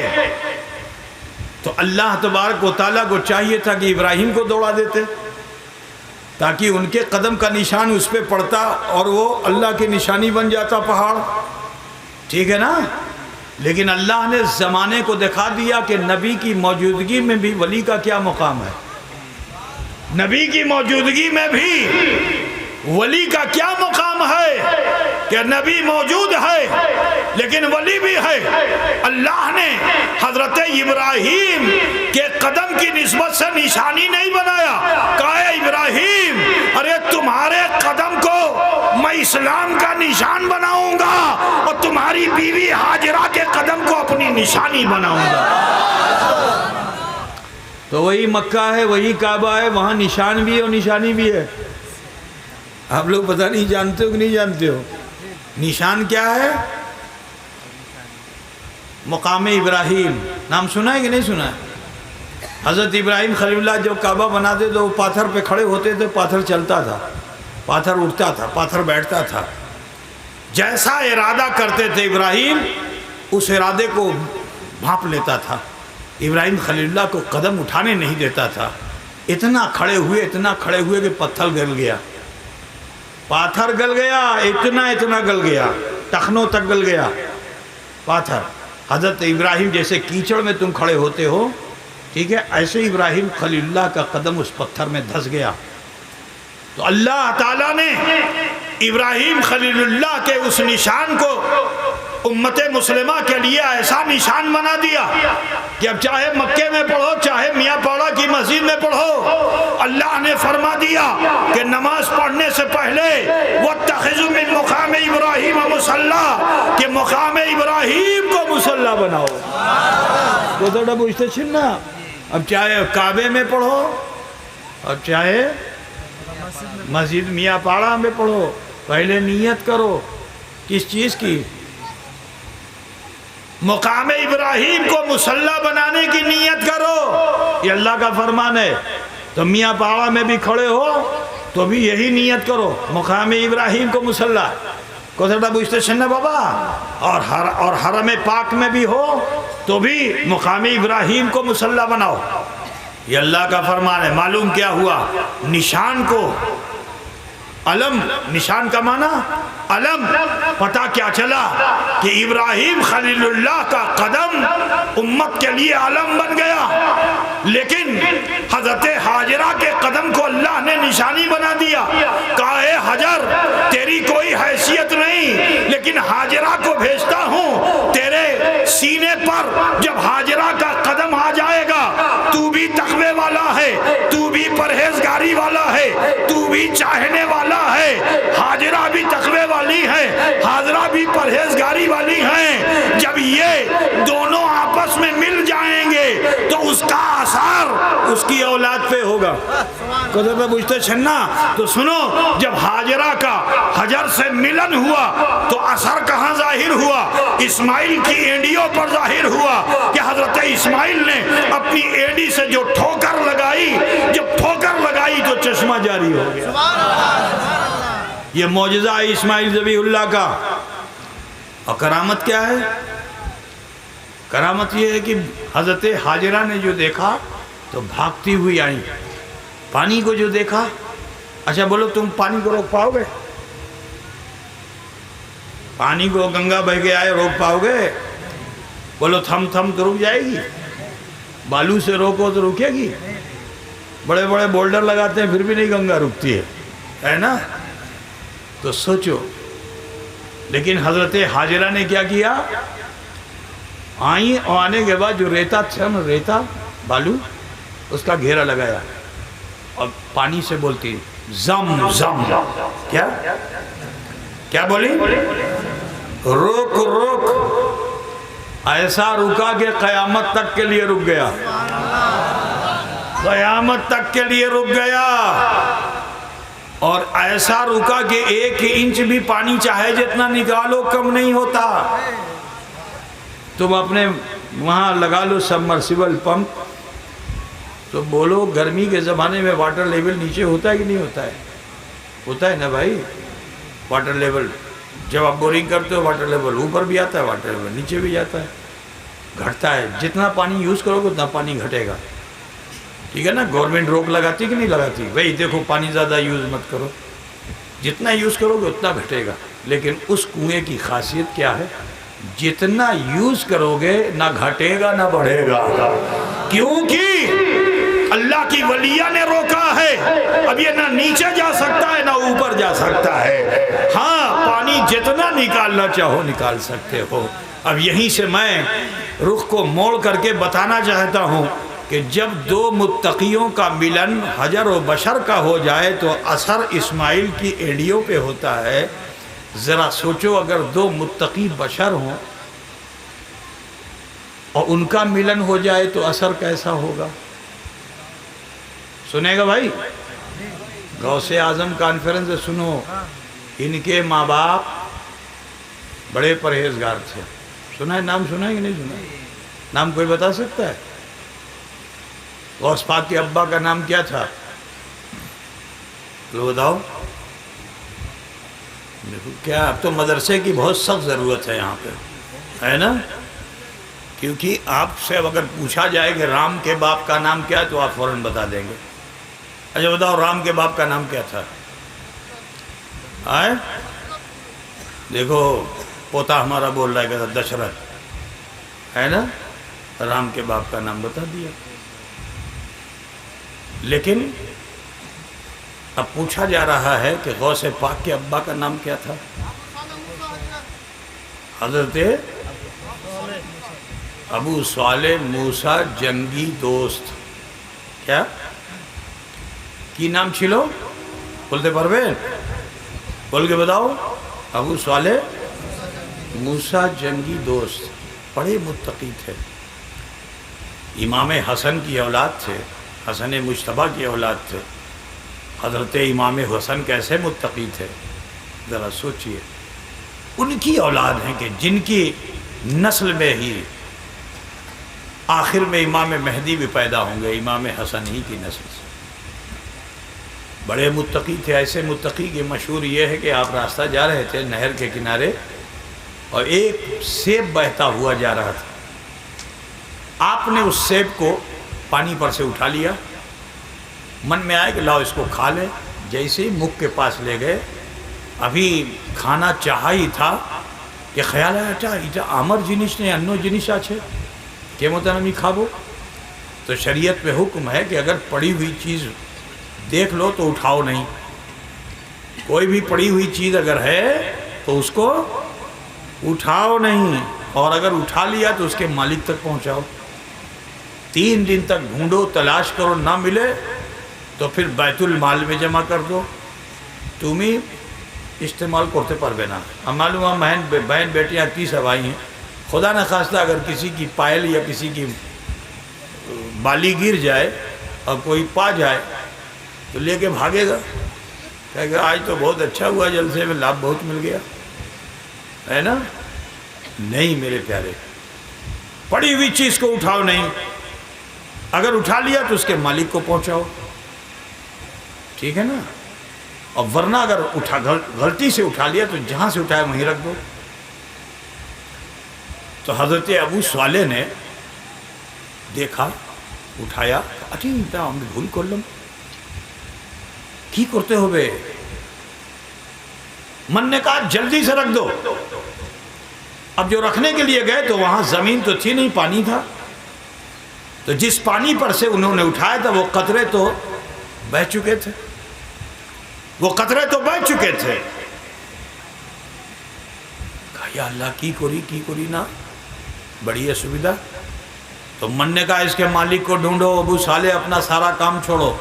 تو اللہ تبارک و تعالیٰ کو چاہیے تھا کہ ابراہیم کو دوڑا دیتے تاکہ ان کے قدم کا نشان اس پہ پڑتا اور وہ اللہ کی نشانی بن جاتا پہاڑ، ٹھیک ہے نا؟ لیکن اللہ نے زمانے کو دکھا دیا کہ نبی کی موجودگی میں بھی ولی کا کیا مقام ہے، نبی کی موجودگی میں بھی ولی کا کیا مقام ہے۔ کہ نبی موجود ہے لیکن ولی بھی ہے. اللہ نے حضرت ابراہیم کے قدم کی نسبت سے نشانی نہیں بنایا. کہا اے ابراہیم ارے تمہارے قدم کو میں اسلام کا نشان بناؤں گا اور تمہاری بیوی ہاجرہ کے قدم کو اپنی نشانی بناؤں گا. تو وہی مکہ ہے، وہی کعبہ ہے، وہاں نشان بھی ہے اور نشانی بھی ہے. آپ لوگ پتہ نہیں جانتے ہو کہ نہیں جانتے ہو. نشان کیا ہے؟ مقام ابراہیم نام سنا ہے کہ نہیں سنا ہے؟ حضرت ابراہیم خلیل اللہ جب کعبہ بناتے تو وہ پاتھر پہ کھڑے ہوتے تھے، پاتھر چلتا تھا، پاتھر اٹھتا تھا، پاتھر بیٹھتا تھا. جیسا ارادہ کرتے تھے ابراہیم اس ارادے کو بھانپ لیتا تھا. ابراہیم خلیل اللہ کو قدم اٹھانے نہیں دیتا تھا. اتنا کھڑے ہوئے کہ پتھر گل گیا، پاتھر گل گیا، اتنا گل گیا، ٹخنوں تک گل گیا پاتھر. حضرت ابراہیم جیسے کیچڑ میں تم کھڑے ہوتے ہو، ٹھیک ہے، ایسے ابراہیم خلیل اللہ کا قدم اس پتھر میں دھس گیا. تو اللہ تعالیٰ نے ابراہیم خلیل اللہ کے اس نشان کو امت مسلمہ کے لیے ایسا نشان بنا دیا کہ اب چاہے مکے میں پڑھو چاہے میاں پاڑا کی مسجد میں پڑھو، اللہ نے فرما دیا کہ نماز پڑھنے سے پہلے وَاتَّخِذُوا مِن مُقَامِ إِبْرَاهِيمَ مُصَلَّى کہ مقام ابراہیم کو مصلی بناؤ. تو تھوڑا پوچھتے چھنا اب چاہے کعبے میں پڑھو اور چاہے مسجد میاں پاڑا میں پڑھو، پہلے نیت کرو کس چیز کی؟ مقام ابراہیم کو مصلی بنانے کی نیت کرو. یہ اللہ کا فرمان ہے. تو میاں پاڑا میں بھی کھڑے ہو تو بھی یہی نیت کرو، مقام ابراہیم کو مصلی کو سڑا بوجھتے چھنا بابا. اور حرم پاک میں بھی ہو تو بھی مقام ابراہیم کو مصلی بناؤ. یہ اللہ کا فرمان ہے. معلوم کیا ہوا؟ نشان کو علم، نشان کا معنی علم. پتہ کیا چلا کہ ابراہیم خلیل اللہ کا قدم امت کے لیے علم بن گیا، لیکن حضرت ہاجرہ کے قدم کو اللہ نے نشانی بنا دیا. کہا اے حجر تیری کوئی حیثیت نہیں، لیکن ہاجرہ کو بھیجتا ہوں تیرے سینے پر. جب ہاجرہ کا قدم آ جائے گا تو بھی تقوی والا ہے، تو بھی پرہیزگاری والا ہے، تو بھی چاہنے والا ہے. ہاجرہ بھی تقوی والی ہے، ہاجرہ بھی پرہیزگاری والی ہیں. جب یہ دونوں آپس میں مل جائیں گے تو اس کا اثر اس کی اولاد پہ ہوگا. قدر پہ پوچھتے چھنا تو سنو، جب ہاجرہ کا حجر سے ملن ہوا تو اثر کہاں ظاہر ہوا؟ اسماعیل کی اینڈیوں پر ظاہر ہوا کہ حضرت اسماعیل نے اپنی اینڈی سے جو ٹھوکر لگائی، جب ٹھوکر لگائی تو چشمہ جاری ہو گیا. یہ معجزہ ہے اسماعیل ذبیح اللہ کا. اور کرامت کیا ہے؟ کرامت یہ ہے کہ حضرت ہاجرہ نے جو دیکھا تو بھاگتی ہوئی آئیں. پانی کو جو دیکھا، اچھا بولو تم پانی کو روک پاؤ گے؟ پانی کو گنگا بہہ کے آئے روک پاؤ گے؟ بولو تھم تھم تو رک جائے گی. بالو سے روکو تو رکے گی. بڑے بڑے بولڈر لگاتے ہیں پھر بھی نہیں گنگا رکتی ہے نا. تو سوچو. لیکن حضرت ہاجرہ نے کیا کیا؟ آئیں اور آنے کے بعد جو ریتا تھا نا، ریتا بالو، اس کا گھیرا لگایا اور پانی سے بولتی زم زم. کیا کیا بولی؟ روک روک. ایسا رکا کہ قیامت تک کے لیے رک گیا. قیامت تک کے لیے رک گیا. اور ایسا رکا کہ 1 انچ بھی پانی چاہے جتنا نکالو کم نہیں ہوتا. تم اپنے وہاں لگا لو سبمرسیبل پمپ تو بولو گرمی کے زمانے میں واٹر لیول نیچے ہوتا ہے کہ نہیں ہوتا ہے؟ ہوتا ہے نا بھائی. واٹر لیول جب آپ بورنگ کرتے ہو واٹر لیول اوپر بھی آتا ہے، واٹر لیول نیچے بھی جاتا ہے، گھٹتا ہے. جتنا پانی یوز کرو گے اتنا پانی گھٹے گا. ٹھیک ہے نا. گورنمنٹ روک لگاتی کہ نہیں لگاتی؟ بھائی دیکھو پانی زیادہ یوز مت کرو، جتنا یوز کرو گے اتنا گھٹے گا. لیکن اس کنویں کی خاصیت کیا ہے؟ جتنا یوز کرو گے نہ گھٹے گا نہ بڑھے گا. کیونکہ اللہ کی ولیہ نے روکا ہے ہے، اب یہ نہ نیچے جا سکتا ہے نہ اوپر جا سکتا ہے، ہاں پانی جتنا نکالنا چاہو نکال سکتے ہو۔ اب یہیں سے میں رخ کو موڑ کر کے بتانا چاہتا ہوں کہ جب دو متقیوں کا ملن حجر و بشر کا ہو جائے تو اثر اسماعیل کی اینڈیوں پہ ہوتا ہے۔ ذرا سوچو اگر دو متقی بشر ہوں اور ان کا ملن ہو جائے تو اثر کیسا ہوگا؟ سنے گا بھائی؟ غوث اعظم کانفرنس سے سنو، ان کے ماں باپ بڑے پرہیزگار تھے۔ سنا ہے نام؟ سنا ہے کہ نہیں سنا؟ نام کوئی بتا سکتا ہے؟ غوث پاک کے ابا کا نام کیا تھا؟ تو بتاؤ۔ کیا اب تو مدرسے کی بہت سخت ضرورت ہے یہاں پہ، ہے نا؟ کیونکہ آپ سے اگر پوچھا جائے کہ رام کے باپ کا نام کیا ہے تو آپ فوراً بتا دیں گے۔ اچھا بتاؤ رام کے باپ کا نام کیا تھا؟ آئے دیکھو پوتا ہمارا بول رہا ہے کہ دشرت، ہے نا؟ رام کے باپ کا نام بتا دیا۔ لیکن اب پوچھا جا رہا ہے کہ غوث پاک کے ابا کا نام کیا تھا؟ حضرت ابو صالح موسیٰ جنگی دوست۔ کیا کی نام چھلو؟ بولتے پروین؟ بول کے بتاؤ۔ ابو صالح موسیٰ جنگی دوست، بڑے متقی تھے، امام حسن کی اولاد تھے، حسن مجتبیٰ کی اولاد تھے۔ حضرت امام حسن کیسے متقی تھے ذرا سوچئے۔ ان کی اولاد ہیں کہ جن کی نسل میں ہی آخر میں امام مہدی بھی پیدا ہوں گے، امام حسن ہی کی نسل سے۔ بڑے متقی تھے، ایسے متقی کہ مشہور یہ ہے کہ آپ راستہ جا رہے تھے نہر کے کنارے اور ایک سیب بہتا ہوا جا رہا تھا، آپ نے اس سیب کو پانی پر سے اٹھا لیا، من میں آئے کہ لاؤ اس کو کھا لیں۔ جیسے ہی مکھ کے پاس لے گئے، ابھی کھانا چاہا ہی تھا کہ خیال آیا এটা আমার জিনিস নেই অন্য জিনিস আছে কেমন আমি খাবো। تو شریعت میں حکم ہے کہ اگر پڑی ہوئی چیز دیکھ لو تو اٹھاؤ نہیں، کوئی بھی پڑی ہوئی چیز اگر ہے تو اس کو اٹھاؤ نہیں، اور اگر اٹھا لیا تو اس کے مالک تک پہنچاؤ۔ 3 دن تک ڈھونڈو، تلاش کرو، نہ ملے تو پھر بیت المال میں جمع کر دو، تمہیں استعمال کرتے پربے نا۔ ہم معلوم بہن بیٹیاں 30 اب آئی ہیں، خدا نہ خواستہ اگر کسی کی پائل یا کسی کی بالی گر جائے اور کوئی پا جائے تو لے کے بھاگے گا، کہے گا آج تو بہت اچھا ہوا، جلسے میں لابھ بہت مل گیا، ہے نا؟ نہیں میرے پیارے، پڑی ہوئی چیز کو اٹھاؤ نہیں، اگر اٹھا لیا تو اس کے مالک کو پہنچاؤ، ٹھیک ہے نا؟ اور ورنہ اگر غلطی سے اٹھا لیا تو جہاں سے اٹھایا وہیں رکھ دو۔ تو حضرت ابو صالح نے دیکھا، اٹھایا، اچھی ہم بھول کر لوں کی کرتے ہو بے، من نے کہا جلدی سے رکھ دو۔ اب جو رکھنے کے لیے گئے تو وہاں زمین تو تھی نہیں، پانی تھا، تو جس پانی پر سے انہوں نے اٹھایا تھا وہ قطرے تو بہہ چکے تھے، وہ قطرے تو بہہ چکے تھے۔ کہا یا اللہ کی کوری نا، بڑی ہے سویدھا۔ تو من نے کہا اس کے مالک کو ڈھونڈو، ابو صالح اپنا سارا کام چھوڑو۔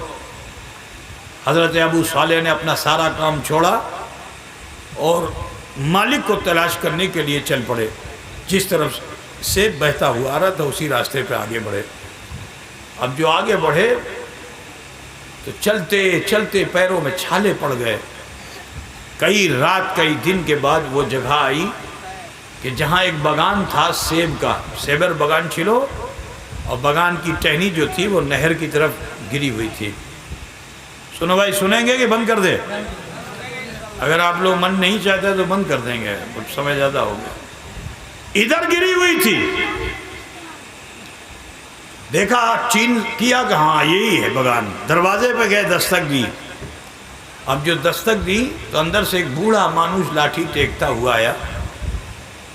حضرت ابو صالح نے اپنا سارا کام چھوڑا اور مالک کو تلاش کرنے کے لیے چل پڑے۔ جس طرف سے بہتا ہوا آ رہا تھا اسی راستے پہ آگے بڑھے۔ اب جو آگے بڑھے تو چلتے چلتے پیروں میں چھالے پڑ گئے۔ کئی رات کئی دن کے بعد وہ جگہ آئی کہ جہاں ایک بغان تھا سیب کا، سیبر بغان چھلو، اور بغان کی ٹہنی جو تھی وہ نہر کی طرف گری ہوئی تھی۔ سنو بھائی، سنیں گے کہ بند کر دے؟ اگر آپ لوگ من نہیں چاہتے تو بند کر دیں گے، کچھ سمے زیادہ ہو گیا۔ ادھر گری ہوئی تھی، دیکھا، چین کیا کہ ہاں یہی ہے بغان۔ دروازے پہ گئے، دستک دی۔ اب جو دستک دی تو اندر سے ایک بوڑھا مانوس لاٹھی ٹیکتا ہوا آیا،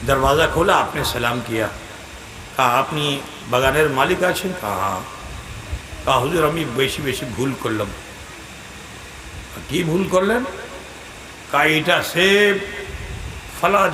دروازہ کھولا، آپ نے سلام کیا، کہا اپنی بغانر مالک آچھن؟ کہا ہاں۔ کہا حضور ہمیں بیشی بھول کرلم، কি ভুল করলেন? এটা সে ফলা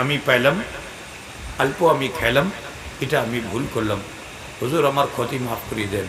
আমি পাইলাম, অল্প আমি খেলাম, এটা আমি ভুল করলাম, হুজুর আমার ক্ষতি মাফ করে দেন।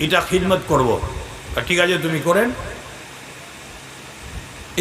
এটা খিদমত করব। ঠিক আছে তুমি করেন।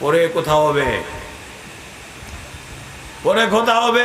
পরে কোথাও হবে, পরে কোথাও হবে।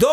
2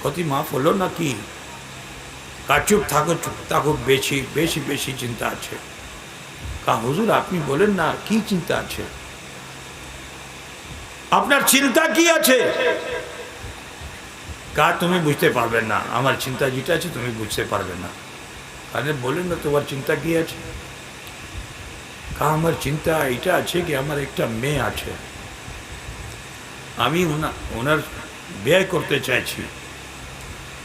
ক্ষতি মাফ হলো না কি? চুপ থাকো বেশি চিন্তা আছে। কা হুজুর আপনি বলেন না কি চিন্তা আছে? আপনার চিন্তা কি আছে? কা তুমি বুঝতে পারবে না, আমার চিন্তা যেটা আছে তুমি বুঝতে পারবে না। আরে বলেন না তোমার চিন্তা কি আছে? কা আমার চিন্তা এটা আছে কি আমার একটা মেয়ে আছে, আমি ওনার বিয়ে করতে চাইছি।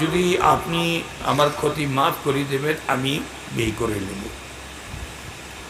যদি আপনি আমার ক্ষতি মাফ করে দেবেন আমি বিয়ে করে নেব।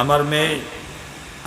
আমার মেয়ে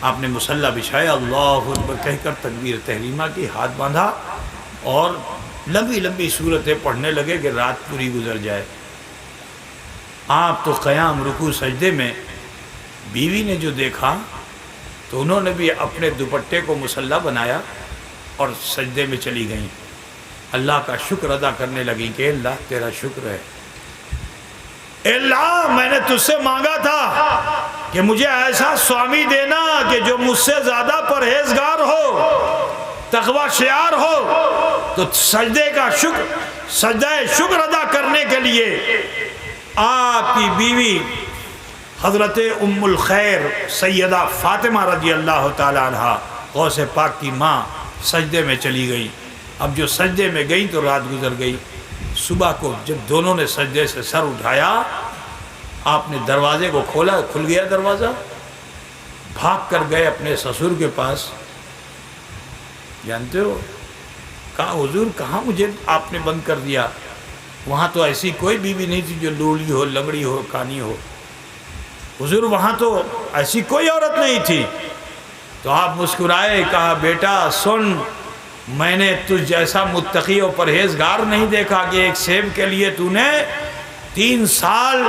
آپ نے مصلی بچھایا، اللہ اکبر کہہ کر تکبیر تحریمہ کی، ہاتھ باندھا اور لمبی لمبی صورتیں پڑھنے لگے کہ رات پوری گزر جائے۔ آپ تو قیام رکوع سجدے میں بیوی نے جو دیکھا تو انہوں نے بھی اپنے دوپٹے کو مصلی بنایا اور سجدے میں چلی گئیں، اللہ کا شکر ادا کرنے لگیں کہ اللہ تیرا شکر ہے، اللہ میں نے تجھ سے مانگا تھا کہ مجھے ایسا سوامی دینا کہ جو مجھ سے زیادہ پرہیزگار ہو، تقوی شعار ہو، تو سجدہ شکر ادا کرنے کے لیے آپ کی بیوی حضرت ام الخیر سیدہ فاطمہ رضی اللہ تعالی عنہ غوث پاک کی ماں سجدے میں چلی گئی۔ اب جو سجدے میں گئی تو رات گزر گئی۔ صبح کو جب دونوں نے سجدے سے سر اٹھایا، آپ نے دروازے کو کھولا، کھل گیا دروازہ، بھاگ کر گئے اپنے سسر کے پاس۔ جانتے ہو کہا حضور کہاں مجھے آپ نے بند کر دیا؟ وہاں تو ایسی کوئی بیوی نہیں تھی جو لولی ہو، لنگڑی ہو، کانی ہو، حضور وہاں تو ایسی کوئی عورت نہیں تھی۔ تو آپ مسکرائے، کہا بیٹا سن، میں نے تجھ جیسا متقی و پرہیزگار نہیں دیکھا کہ ایک سیب کے لیے تو نے 3 سال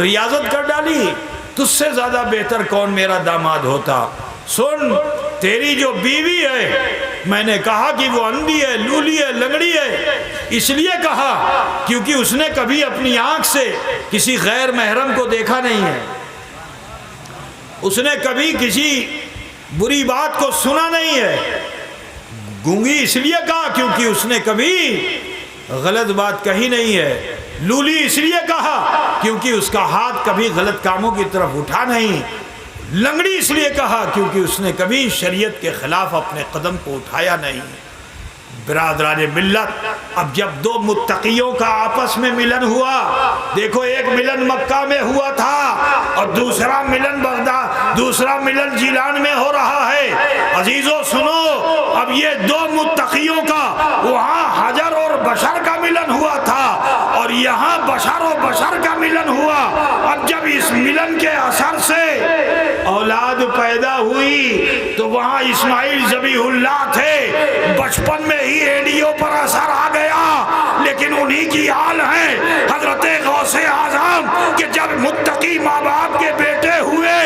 ریاضت کر ڈالی، تجھ سے زیادہ بہتر کون میرا داماد ہوتا۔ سن، تیری جو بیوی ہے میں نے کہا کہ وہ اندھی ہے، لولی ہے، لنگڑی ہے، اس لیے کہا کیونکہ اس نے کبھی اپنی آنکھ سے کسی غیر محرم کو دیکھا نہیں ہے، اس نے کبھی کسی بری بات کو سنا نہیں ہے۔ گونگی اس لیے کہا کیونکہ اس نے کبھی غلط بات کہی نہیں ہے۔ لولی اس لیے کہا کیونکہ اس کا ہاتھ کبھی غلط کاموں کی طرف اٹھا نہیں۔ لنگڑی اس لیے کہا کیونکہ اس نے کبھی شریعت کے خلاف اپنے قدم کو اٹھایا نہیں۔ برادران ملت، اب جب 2 متقیوں کا آپس میں ملن ہوا، دیکھو ایک ملن مکہ میں ہوا تھا اور دوسرا ملن بغداد، دوسرا ملن جیلان میں ہو رہا ہے۔ عزیزو سنو، اب یہ 2 متقیوں کا وہاں حجر اور بشر کا ملن ہوا تھا اور یہاں بشر و بشر کا ملن ہوا۔ اب جب اس ملن کے اثر سے اولاد پیدا ہوئی تو وہاں اسماعیل ذبیح اللہ تھے، بچپن میں ہی ایڈیوں پر اثر آ گیا، لیکن انہی کی حال ہے حضرت غوث اعظم کہ جب متقی ماں باپ کے بیٹے ہوئے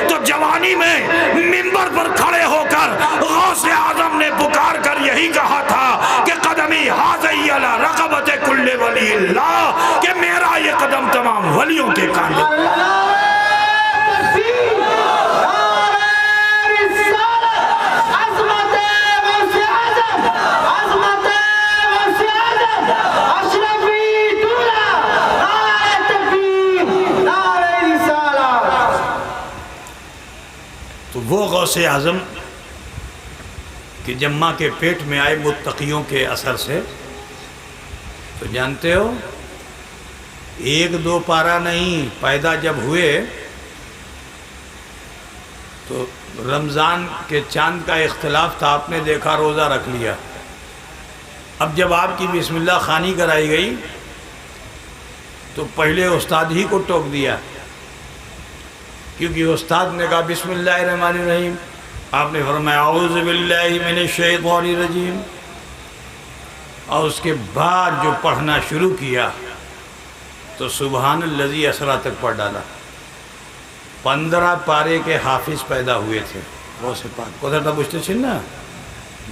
تو جوانی میں منبر پر کھڑے ہو کر غوث اعظم نے پکار کر یہی کہا تھا کہ قدمی حاضی علی رقبت کل ولی اللہ، کہ میرا یہ قدم تمام ولیوں کے کاندھے۔ تو وہ غوث اعظم کہ جب ماں کے پیٹ میں آئے متقیوں کے اثر سے، تو جانتے ہو 1-2 پارہ نہیں، پیدا جب ہوئے تو رمضان کے چاند کا اختلاف تھا، آپ نے دیکھا روزہ رکھ لیا۔ اب جب آپ کی بسم اللہ خوانی کرائی گئی تو پہلے استاد ہی کو ٹوک دیا، کیونکہ استاد نے کہا بسم اللہ الرحمن الرحیم، آپ نے فرمایا اعوذ باللہ من الشیطان الرجیم، اور اس کے بعد جو پڑھنا شروع کیا تو سبحان الذی اسریٰ تک پڑھ ڈالا۔ 15 پارے کے حافظ پیدا ہوئے تھے غوث پاک کو تھا پوچھتے چھن نا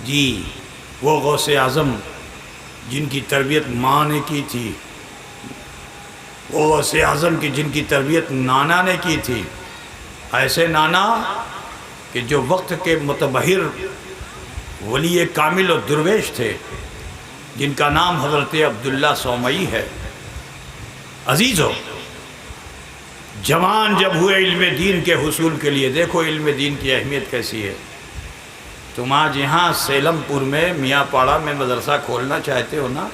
جی، وہ غوث اعظم جن کی تربیت ماں نے کی تھی، وہ غوث اعظم کی جن کی تربیت نانا نے کی تھی، ایسے نانا کہ جو وقت کے متبحر ولی کامل و درویش تھے، جن کا نام حضرت عبداللہ سومئی ہے۔ عزیزو، جوان جب ہوئے علم دین کے حصول کے لیے، دیکھو علم دین کی اہمیت کیسی ہے۔ تم آج یہاں سیلم پور میں میاں پاڑا میں مدرسہ کھولنا چاہتے ہو نا،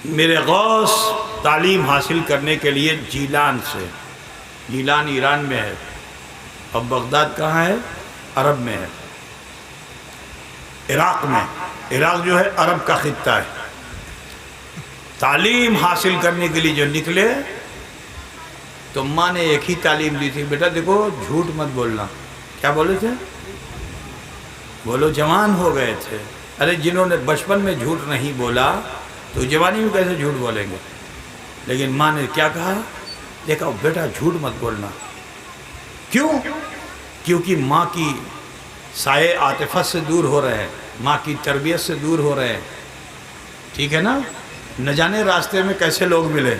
میرے غوث تعلیم حاصل کرنے کے لیے جیلان سے، جیلان ایران میں ہے، اب بغداد کہاں ہے؟ عرب میں ہے، عراق میں۔ عراق جو ہے عرب کا خطہ ہے۔ تعلیم حاصل کرنے کے لیے جو نکلے تو ماں نے ایک ہی تعلیم دی تھی، بیٹا دیکھو جھوٹ مت بولنا۔ کیا بولے تھے؟ وہ لوگ جوان ہو گئے تھے. ارے جنہوں نے بچپن میں جھوٹ نہیں بولا تو جوانی میں کیسے جھوٹ بولیں گے؟ لیکن ماں نے کیا کہا؟ دیکھا بیٹا جھوٹ مت بولنا. کیوں؟ کیونکہ ماں کی سائے عاطفت سے دور ہو رہے ہیں، ماں کی تربیت سے دور ہو رہے ہیں. ٹھیک ہے نا؟ نہ جانے راستے میں کیسے لوگ ملے.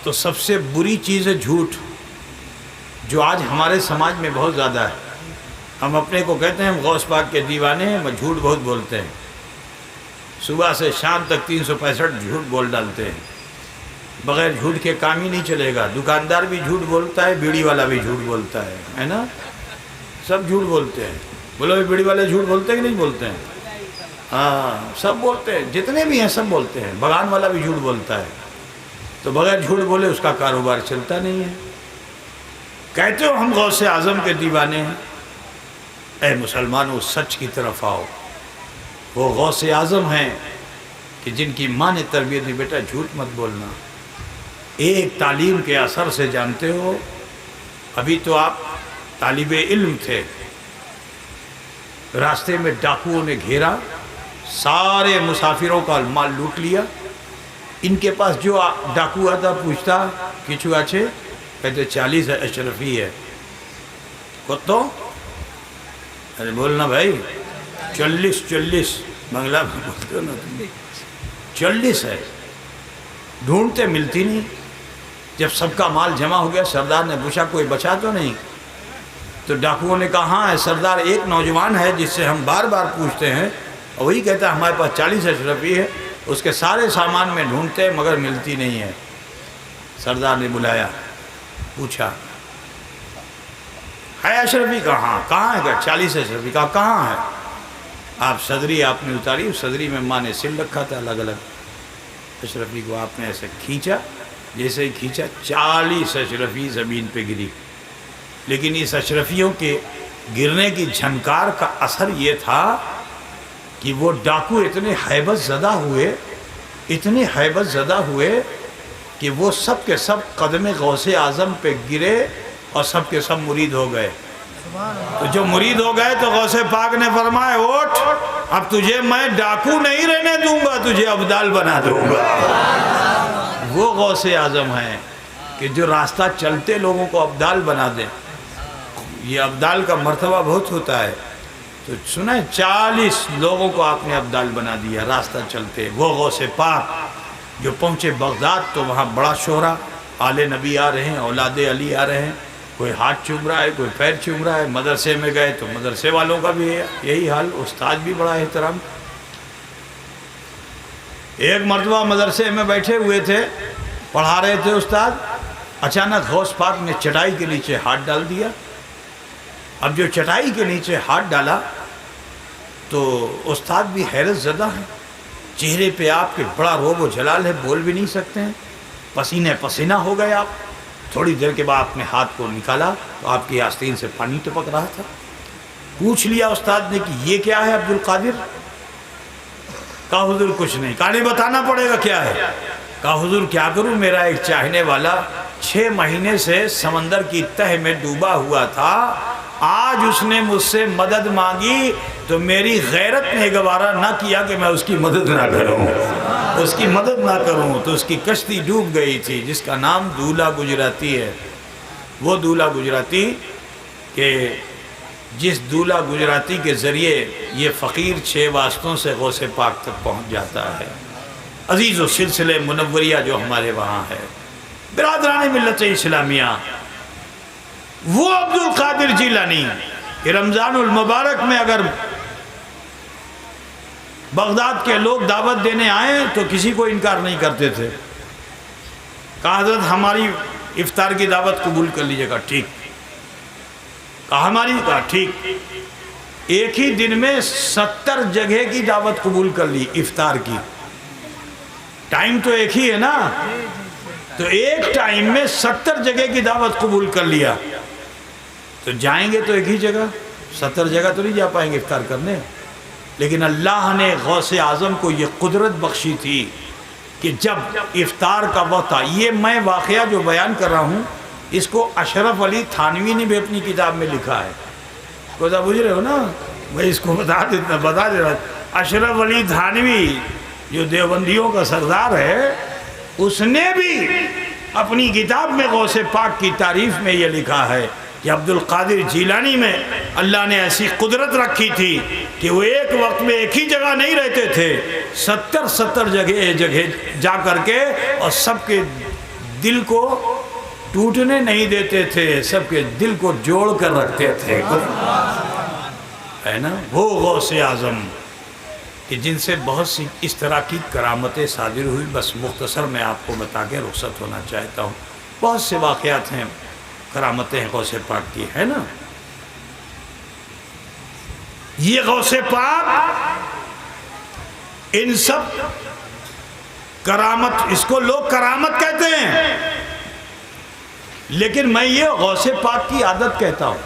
تو سب سے بری چیز ہے جھوٹ، جو آج ہمارے سماج میں بہت زیادہ ہے. ہم اپنے کو کہتے ہیں ہم غوث پاک کے دیوانے ہیں، جھوٹ بہت بولتے ہیں. صبح سے شام تک 365 جھوٹ بول ڈالتے ہیں. بغیر جھوٹ کے کام ہی نہیں چلے گا. دکاندار بھی جھوٹ بولتا ہے، بیڑی والا بھی جھوٹ بولتا ہے نا؟ سب جھوٹ بولتے ہیں. بولو بیڑی والے جھوٹ بولتے ہیں کہ نہیں بولتے ہیں؟ ہاں سب بولتے ہیں، جتنے بھی ہیں سب بولتے ہیں. بغان والا بھی جھوٹ بولتا ہے. تو بغیر جھوٹ بولے اس کا کاروبار چلتا نہیں ہے. کہتے ہو ہم غوث اعظم کے دیوانے ہیں. اے مسلمانوں سچ کی طرف آؤ. وہ غوث اعظم ہیں کہ جن کی ماں نے تربیت دی بیٹا جھوٹ مت بولنا. ایک تعلیم کے اثر سے جانتے ہو، ابھی تو آپ طالب علم تھے، راستے میں ڈاکوؤں نے گھیرا، سارے مسافروں کا مال لوٹ لیا. ان کے پاس جو ڈاکو آتا پوچھتا کچھو اچھے، کہتے 40 اشرفی ہے. کتو؟ ارے بولنا بھائی، 40 بنگلہ میں بولتے ہو نا تم. 40 ہے. ڈھونڈتے ملتی نہیں. جب سب کا مال جمع ہو گیا سردار نے پوچھا کوئی بچا تو نہیں؟ تو ڈاکوؤں نے کہا ہاں ہے سردار، ایک نوجوان ہے جس سے ہم بار بار پوچھتے ہیں اور وہی کہتا ہے ہمارے پاس 40 اشرفی ہے. اس کے سارے سامان میں ڈھونڈتے ہیں مگر ملتی نہیں ہے. سردار نے بلایا، پوچھا ہے اشرفی کہاں ہے؟ 40 اشرفی کہاں ہے؟ آپ صدری آپ نے اتاری، صدری میں ماں نے سل رکھا تھا الگ الگ. اشرفی کو آپ نے ایسے کھینچا، جیسے ہی کھینچا 40 اشرفی زمین پہ گری. لیکن اس اشرفیوں کے گرنے کی جھنکار کا اثر یہ تھا کہ وہ ڈاکو اتنے ہیبت زدہ ہوئے کہ وہ سب کے سب قدم غوث اعظم پہ گرے اور سب کے سب مرید ہو گئے. تو جو مرید ہو گئے تو غوث پاک نے فرمایا اٹھ، اب تجھے میں ڈاکو نہیں رہنے دوں گا، تجھے ابدال بنا دوں گا. وہ غوث اعظم ہیں کہ جو راستہ چلتے لوگوں کو ابدال بنا دیں. یہ ابدال کا مرتبہ بہت ہوتا ہے. تو سنا ہے 40 لوگوں کو آپ نے ابدال بنا دیا راستہ چلتے. وہ غوث پاک جو پہنچے بغداد تو وہاں بڑا شہرہ، آل نبی آ رہے ہیں، اولاد علی آ رہے ہیں، کوئی ہاتھ چوم رہا ہے، کوئی پیر چوم رہا ہے. مدرسے میں گئے تو مدرسے والوں کا بھی یہی حال، استاد بھی بڑا احترام. ایک مرتبہ مدرسے میں بیٹھے ہوئے تھے، پڑھا رہے تھے استاد، اچانک غوث پاک نے چٹائی کے نیچے ہاتھ ڈال دیا. اب جو چٹائی کے نیچے ہاتھ ڈالا تو استاد بھی حیرت زدہ ہیں. چہرے پہ آپ کے بڑا روب و جلال ہے، بول بھی نہیں سکتے ہیں، پسینے پسینہ ہو گئے آپ. تھوڑی دیر کے بعد اپنے ہاتھ کو نکالا تو آپ کی آستین سے پانی ٹپک رہا تھا. پوچھ لیا استاد نے کہ یہ کیا ہے عبد القادر؟ کہا حضور کچھ نہیں. کہا نہیں بتانا پڑے گا کیا ہے. کہا حضور کیا کروں، میرا ایک چاہنے والا 6 مہینے سے سمندر کی تہ میں ڈوبا ہوا تھا، آج اس نے مجھ سے مدد مانگی تو میری غیرت نے گوارا نہ کیا کہ میں اس کی مدد نہ کروں. تو اس کی کشتی ڈوب گئی تھی جس کا نام دولہ گجراتی ہے. وہ دولہ گجراتی کہ جس دولہ گجراتی کے ذریعے یہ فقیر 6 واسطوں سے غوث پاک تک پہنچ جاتا ہے. عزیز و سلسلے منوریہ جو ہمارے وہاں ہے، برادران ملت اسلامیہ، وہ عبد القادر جیلانی کہ رمضان المبارک میں اگر بغداد کے لوگ دعوت دینے آئیں تو کسی کو انکار نہیں کرتے تھے. کہا حضرت ہماری افطار کی دعوت قبول کر لیجیے گا. ٹھیک. کہا ہماری؟ کہا ٹھیک. ایک ہی دن میں 70 جگہ کی دعوت قبول کر لی افطار کی. ٹائم تو ایک ہی ہے نا، تو ایک ٹائم میں 70 جگہ کی دعوت قبول کر لیا. تو جائیں گے تو ایک ہی جگہ، 70 جگہ تو نہیں جا پائیں گے افطار کرنے. لیکن اللہ نے غوث اعظم کو یہ قدرت بخشی تھی کہ جب افطار کا وقت تھا، یہ میں واقعہ جو بیان کر رہا ہوں اس کو اشرف علی تھانوی نے بھی اپنی کتاب میں لکھا ہے. کوئی بوجھ رہے ہو نا، میں اس کو بتا دے رہا ہوں، اشرف علی تھانوی جو دیوبندیوں کا سردار ہے، اس نے بھی اپنی کتاب میں غوث پاک کی تعریف میں یہ لکھا ہے کہ عبد القادر جیلانی میں اللہ نے ایسی قدرت رکھی تھی کہ وہ ایک وقت میں ایک ہی جگہ نہیں رہتے تھے، 70 جگہ جا کر کے، اور سب کے دل کو ٹوٹنے نہیں دیتے تھے، سب کے دل کو جوڑ کر رکھتے تھے، ہے نا؟ وہ غوث اعظم کہ جن سے بہت سی اس طرح کی کرامتیں صادر ہوئی. بس مختصر میں آپ کو بتا کے رخصت ہونا چاہتا ہوں. بہت سے واقعات ہیں، کرامتیں ہیں غوث پاک کی، ہے نا؟ یہ غوث پاک ان سب کرامت، اس کو لوگ کرامت کہتے ہیں، لیکن میں یہ غوث پاک کی عادت کہتا ہوں.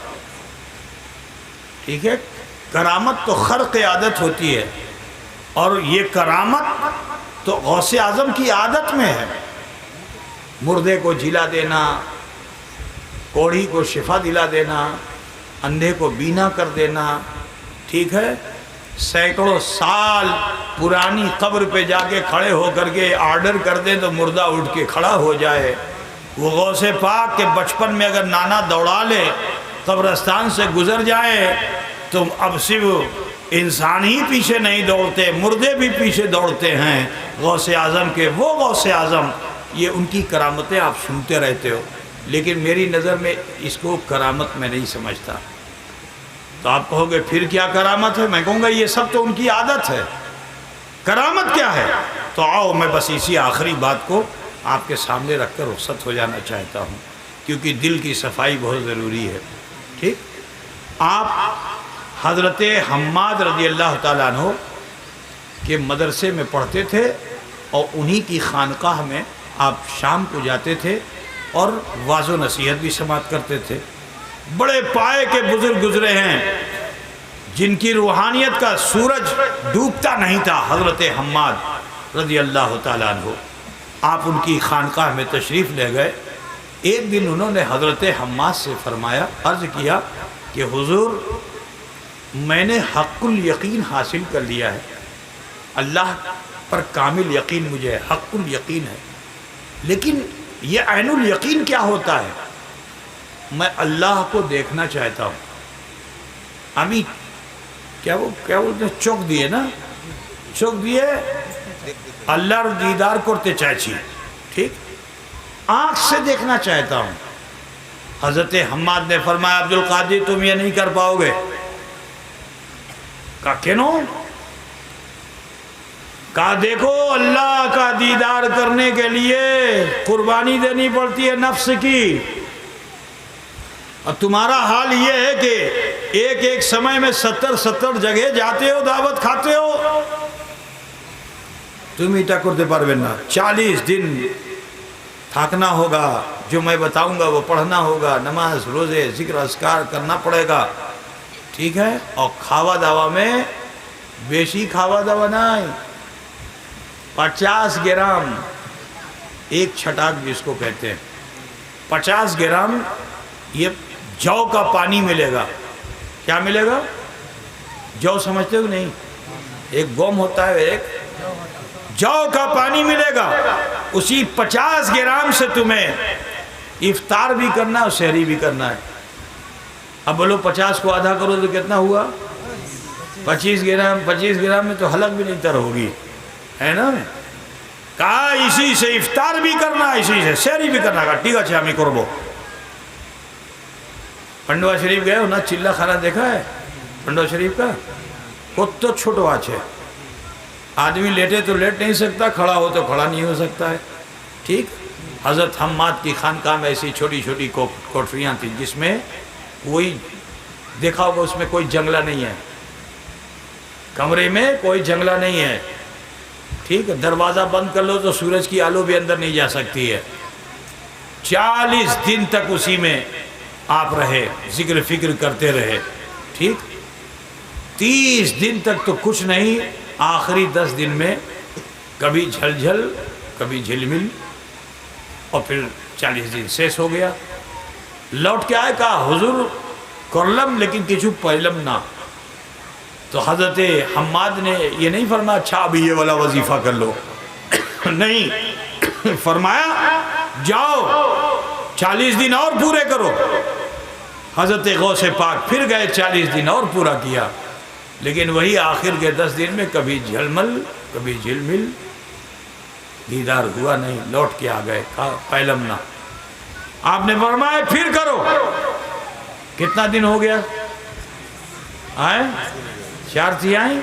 ٹھیک ہے؟ کرامت تو خرق عادت ہوتی ہے، اور یہ کرامت تو غوث اعظم کی عادت میں ہے. مردے کو جلا دینا، کوڑھی کو شفا دلا دینا، اندھے کو بینا کر دینا. ٹھیک ہے؟ سینکڑوں سال پرانی قبر پہ جا کے کھڑے ہو کر کے آرڈر کر دیں تو مردہ اٹھ کے کھڑا ہو جائے. وہ غوث پاک کے بچپن میں اگر نانا دوڑا لے، قبرستان سے گزر جائے، تو اب صرف انسان ہی پیچھے نہیں دوڑتے، مردے بھی پیچھے دوڑتے ہیں غوث اعظم کے. وہ غوث اعظم، یہ ان کی کرامتیں آپ سنتے رہتے ہو، لیکن میری نظر میں اس کو کرامت میں نہیں سمجھتا. تو آپ کہو گے پھر کیا کرامت ہے؟ میں کہوں گا یہ سب تو ان کی عادت ہے. کرامت کیا ہے؟ تو آؤ میں بس اسی آخری بات کو آپ کے سامنے رکھ کر رخصت ہو جانا چاہتا ہوں، کیونکہ دل کی صفائی بہت ضروری ہے. ٹھیک؟ آپ حضرت حماد رضی اللہ تعالیٰ عنہ کے مدرسے میں پڑھتے تھے، اور انہی کی خانقاہ میں آپ شام کو جاتے تھے اور واعظ و نصیحت بھی سماعت کرتے تھے. بڑے پائے کے بزرگ گزرے ہیں جن کی روحانیت کا سورج ڈوبتا نہیں تھا، حضرت حماد رضی اللہ تعالیٰ عنہ. آپ ان کی خانقاہ میں تشریف لے گئے. ایک دن انہوں نے حضرت حماد سے فرمایا، عرض کیا کہ حضور، میں نے حق الیقین حاصل کر لیا ہے، اللہ پر کامل یقین مجھے ہے، حق الیقین ہے، لیکن یہ عین الیقین کیا ہوتا ہے؟ میں اللہ کو دیکھنا چاہتا ہوں. ابھی کیا بولتے ہیں، چوک دیے نا، چوک دیے اللہ دیدار کرتے چاہیے. ٹھیک؟ آنکھ سے دیکھنا چاہتا ہوں. حضرت حماد نے فرمایا، عبد القادر تم یہ نہیں کر پاؤ گے. کہا کینوں؟ کہا دیکھو، اللہ کا دیدار کرنے کے لیے قربانی دینی پڑتی ہے نفس کی، اور تمہارا حال یہ ہے کہ ایک سمے میں 70 جگہ جاتے ہو، دعوت کھاتے ہو. تم ایٹا کرتے پاربے نا، 40 دن تھاکنا ہوگا، جو میں بتاؤں گا وہ پڑھنا ہوگا، نماز روزے ذکر اذکار کرنا پڑے گا. ٹھیک ہے؟ اور کھاوا داوا میں بیشی کھاوا داوا نہیں، 50 گرام ایک چھٹاک جس کو کہتے ہیں، 50 گرام یہ جو کا پانی ملے گا. کیا ملے گا؟ جو سمجھتے ہو نہیں؟ ایک گوم ہوتا ہے، ایک جو کا پانی ملے گا. اسی 50 گرام سے تمہیں افطار بھی کرنا اور سحری بھی کرنا ہے. اب بولو 50 کو آدھا کرو تو کتنا ہوا؟ 25 گرام. 25 گرام میں تو حلق بھی نہیں تر ہوگی، ہے نا؟ کہا اسی سے افطار بھی کرنا، اسی سے سحری بھی کرنا. کہا ٹھیک ہے، ہمیں کربو. پنڈوا شریف گئے ہو نا؟ چلہ خانہ دیکھا ہے پنڈوا شریف کا؟ خود تو چھوٹو آچ ہے، آدمی لیٹے تو لیٹ نہیں سکتا، کھڑا ہو تو کھڑا نہیں ہو سکتا ہے. ٹھیک؟ حضرت حماد کی خانقاہ میں ایسی چھوٹی چھوٹی کوٹریاں تھیں جس میں کوئی دیکھا ہوگا، اس میں کوئی جنگلہ نہیں ہے، کمرے میں کوئی جنگلہ نہیں ہے. ٹھیک ہے؟ دروازہ بند کر لو تو سورج کی آلو بھی اندر نہیں جا سکتی ہے. 40 دن تک اسی میں آپ رہے، ذکر فکر کرتے رہے. ٹھیک؟ 30 دن تک تو کچھ نہیں، آخری 10 دن میں کبھی جھل کبھی جھلمل، اور پھر 40 دن سیس ہو گیا. لوٹ کے آئے، کہا حضور کرلم لیکن کچھ پہلم نہ. تو حضرت حماد نے یہ نہیں فرمایا اچھا ابھی یہ والا وظیفہ کر لو نہیں، فرمایا جاؤ 40 دن اور پورے کرو۔ حضرت غوث پاک پھر گئے 40 دن اور پورا کیا، لیکن وہی آخر کے 10 دن میں کبھی جھلمل کبھی جھلمل، دیدار ہوا نہیں، لوٹ کے آ گئے، کہا پیلمنا۔ آپ نے فرمایا پھر کرو۔ کتنا دن ہو گیا؟ آئے 4 تیائی